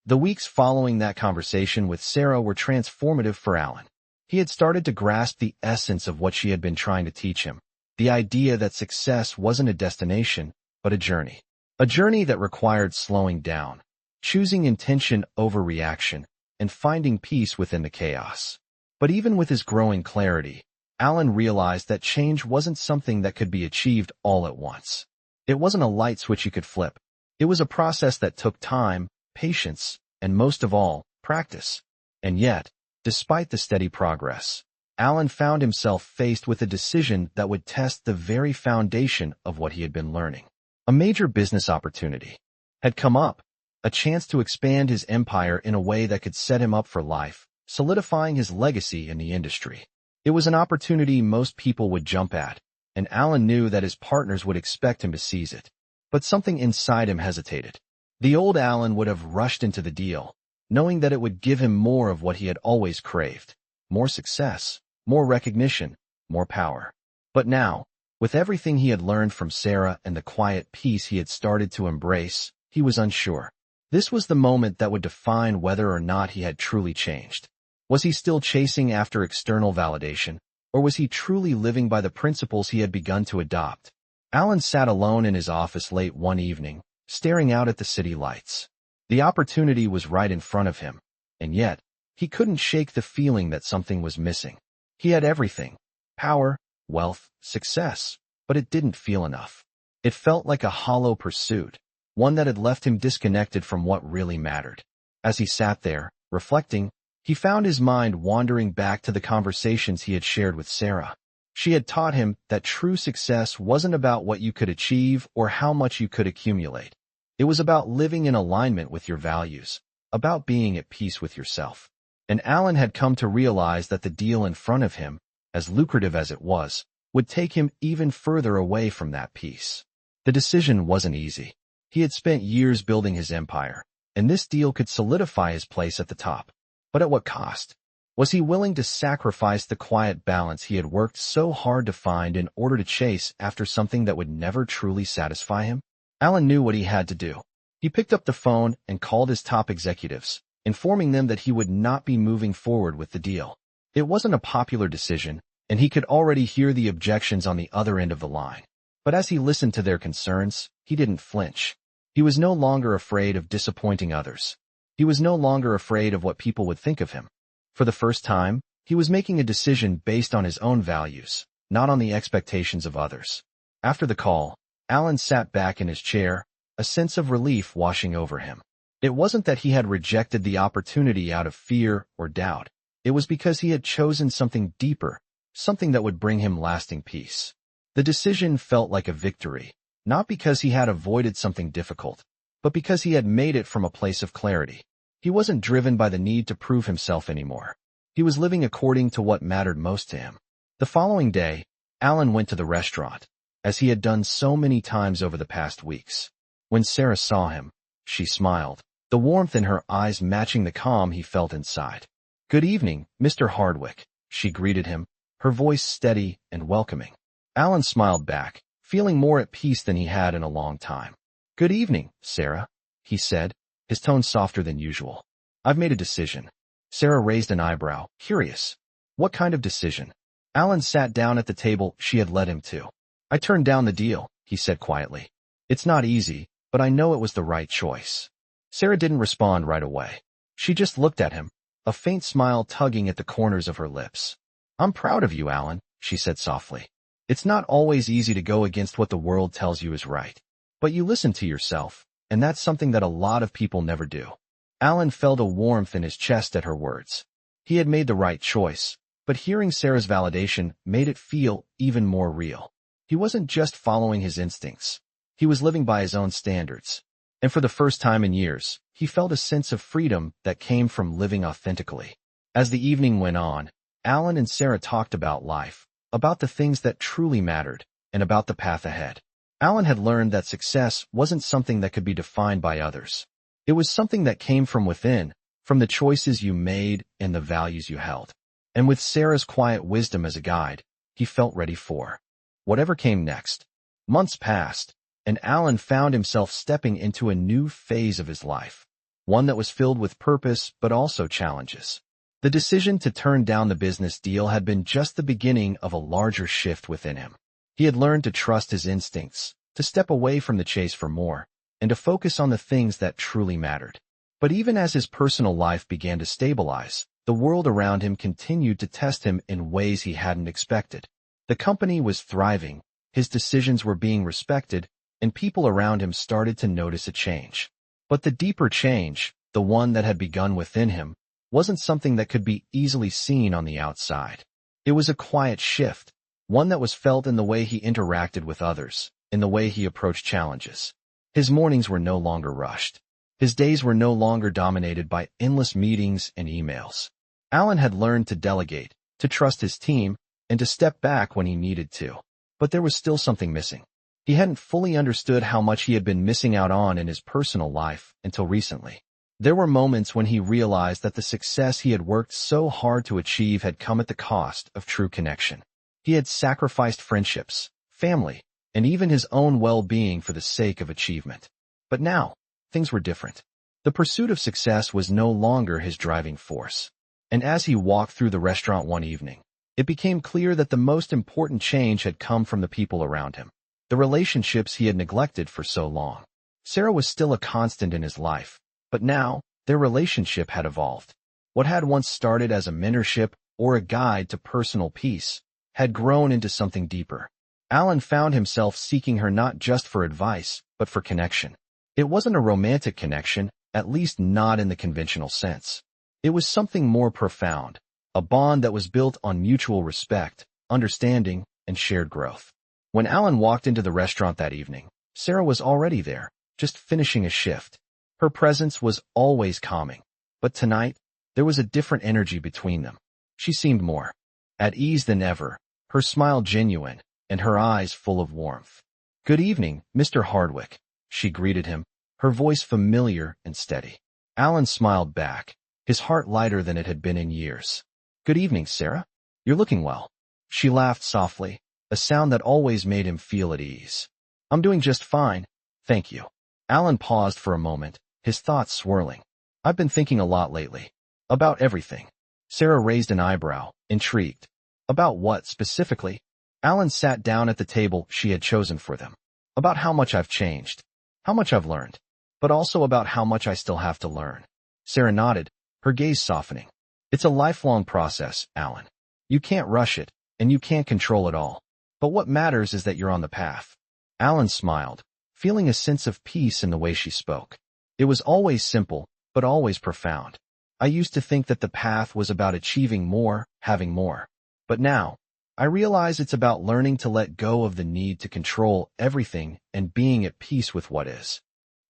The weeks following that conversation with Sarah were transformative for Alan. He had started to grasp the essence of what she had been trying to teach him, the idea that success wasn't a destination, but a journey. A journey that required slowing down, choosing intention over reaction, and finding peace within the chaos. But even with his growing clarity, Alan realized that change wasn't something that could be achieved all at once. It wasn't a light switch you could flip. It was a process that took time, patience, and most of all, practice. And yet, despite the steady progress, Alan found himself faced with a decision that would test the very foundation of what he had been learning. A major business opportunity had come up, a chance to expand his empire in a way that could set him up for life, solidifying his legacy in the industry. It was an opportunity most people would jump at, and Alan knew that his partners would expect him to seize it. But something inside him hesitated. The old Alan would have rushed into the deal, knowing that it would give him more of what he had always craved. More success, more recognition, more power. But now, with everything he had learned from Sarah and the quiet peace he had started to embrace, he was unsure. This was the moment that would define whether or not he had truly changed. Was he still chasing after external validation, or was he truly living by the principles he had begun to adopt? Alan sat alone in his office late one evening, staring out at the city lights. The opportunity was right in front of him, and yet, he couldn't shake the feeling that something was missing. He had everything: power, wealth, success, but it didn't feel enough. It felt like a hollow pursuit, one that had left him disconnected from what really mattered. As he sat there, reflecting, he found his mind wandering back to the conversations he had shared with Sarah. She had taught him that true success wasn't about what you could achieve or how much you could accumulate. It was about living in alignment with your values, about being at peace with yourself. And Alan had come to realize that the deal in front of him, as lucrative as it was, would take him even further away from that peace. The decision wasn't easy. He had spent years building his empire, and this deal could solidify his place at the top. But at what cost? Was he willing to sacrifice the quiet balance he had worked so hard to find in order to chase after something that would never truly satisfy him? Alan knew what he had to do. He picked up the phone and called his top executives, informing them that he would not be moving forward with the deal. It wasn't a popular decision, and he could already hear the objections on the other end of the line. But as he listened to their concerns, he didn't flinch. He was no longer afraid of disappointing others. He was no longer afraid of what people would think of him. For the first time, he was making a decision based on his own values, not on the expectations of others. After the call, Alan sat back in his chair, a sense of relief washing over him. It wasn't that he had rejected the opportunity out of fear or doubt. It was because he had chosen something deeper, something that would bring him lasting peace. The decision felt like a victory, not because he had avoided something difficult, but because he had made it from a place of clarity. He wasn't driven by the need to prove himself anymore. He was living according to what mattered most to him. The following day, Alan went to the restaurant, as he had done so many times over the past weeks. When Sarah saw him, she smiled, the warmth in her eyes matching the calm he felt inside. "Good evening, Mr. Hardwick," she greeted him, her voice steady and welcoming. Alan smiled back, feeling more at peace than he had in a long time. "Good evening, Sarah," he said, his tone softer than usual. "I've made a decision." Sarah raised an eyebrow, curious. "What kind of decision?" Alan sat down at the table she had led him to. "I turned down the deal," he said quietly. "It's not easy, but I know it was the right choice." Sarah didn't respond right away. She just looked at him, a faint smile tugging at the corners of her lips. "I'm proud of you, Alan," she said softly. "It's not always easy to go against what the world tells you is right. But you listen to yourself, and that's something that a lot of people never do." Alan felt a warmth in his chest at her words. He had made the right choice, but hearing Sarah's validation made it feel even more real. He wasn't just following his instincts. He was living by his own standards. And for the first time in years, he felt a sense of freedom that came from living authentically. As the evening went on, Alan and Sarah talked about life, about the things that truly mattered, and about the path ahead. Alan had learned that success wasn't something that could be defined by others. It was something that came from within, from the choices you made and the values you held. And with Sarah's quiet wisdom as a guide, he felt ready for whatever came next. Months passed, and Alan found himself stepping into a new phase of his life, one that was filled with purpose but also challenges. The decision to turn down the business deal had been just the beginning of a larger shift within him. He had learned to trust his instincts, to step away from the chase for more, and to focus on the things that truly mattered. But even as his personal life began to stabilize, the world around him continued to test him in ways he hadn't expected. The company was thriving, his decisions were being respected, and people around him started to notice a change. But the deeper change, the one that had begun within him, wasn't something that could be easily seen on the outside. It was a quiet shift, one that was felt in the way he interacted with others, in the way he approached challenges. His mornings were no longer rushed. His days were no longer dominated by endless meetings and emails. Alan had learned to delegate, to trust his team, and to step back when he needed to. But there was still something missing. He hadn't fully understood how much he had been missing out on in his personal life until recently. There were moments when he realized that the success he had worked so hard to achieve had come at the cost of true connection. He had sacrificed friendships, family, and even his own well-being for the sake of achievement. But now, things were different. The pursuit of success was no longer his driving force. And as he walked through the restaurant one evening, it became clear that the most important change had come from the people around him, the relationships he had neglected for so long. Sarah was still a constant in his life, but now, their relationship had evolved. What had once started as a mentorship or a guide to personal peace had grown into something deeper. Alan found himself seeking her not just for advice, but for connection. It wasn't a romantic connection, at least not in the conventional sense. It was something more profound, a bond that was built on mutual respect, understanding, and shared growth. When Alan walked into the restaurant that evening, Sarah was already there, just finishing a shift. Her presence was always calming, but tonight, there was a different energy between them. She seemed more at ease than ever, her smile genuine, and her eyes full of warmth. "Good evening, Mr. Hardwick," she greeted him, her voice familiar and steady. Alan smiled back, his heart lighter than it had been in years. "Good evening, Sarah. You're looking well." She laughed softly, a sound that always made him feel at ease. "I'm doing just fine, thank you." Alan paused for a moment, his thoughts swirling. "I've been thinking a lot lately. About everything." Sarah raised an eyebrow, intrigued. "About what, specifically?" Alan sat down at the table she had chosen for them. "About how much I've changed, how much I've learned, but also about how much I still have to learn." Sarah nodded, her gaze softening. "It's a lifelong process, Alan. You can't rush it, and you can't control it all. But what matters is that you're on the path." Alan smiled, feeling a sense of peace in the way she spoke. It was always simple, but always profound. I used to think that the path was about achieving more, having more. But now, I realize it's about learning to let go of the need to control everything and being at peace with what is.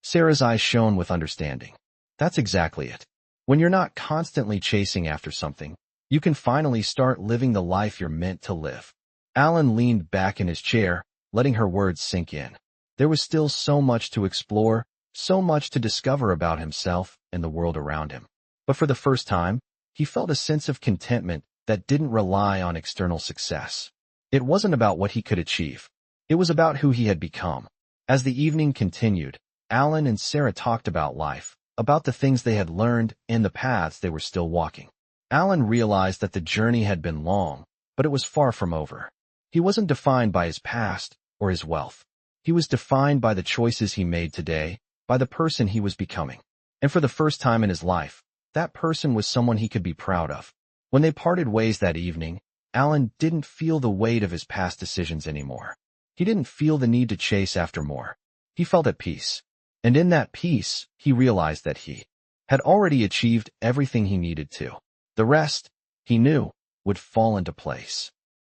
Sarah's eyes shone with understanding. That's exactly it. When you're not constantly chasing after something, you can finally start living the life you're meant to live. Alan leaned back in his chair, letting her words sink in. There was still so much to explore, so much to discover about himself and the world around him. But for the first time, he felt a sense of contentment that didn't rely on external success. It wasn't about what he could achieve. It was about who he had become. As the evening continued, Alan and Sarah talked about life, about the things they had learned and the paths they were still walking. Alan realized that the journey had been long, but it was far from over. He wasn't defined by his past or his wealth. He was defined by the choices he made today, by the person he was becoming. And for the first time in his life, that person was someone he could be proud of. When they parted ways that evening, Alan didn't feel the weight of his past decisions anymore. He didn't feel the need to chase after more. He felt at peace. And in that peace, he realized that he had already achieved everything he needed to. The rest, he knew, would fall into place.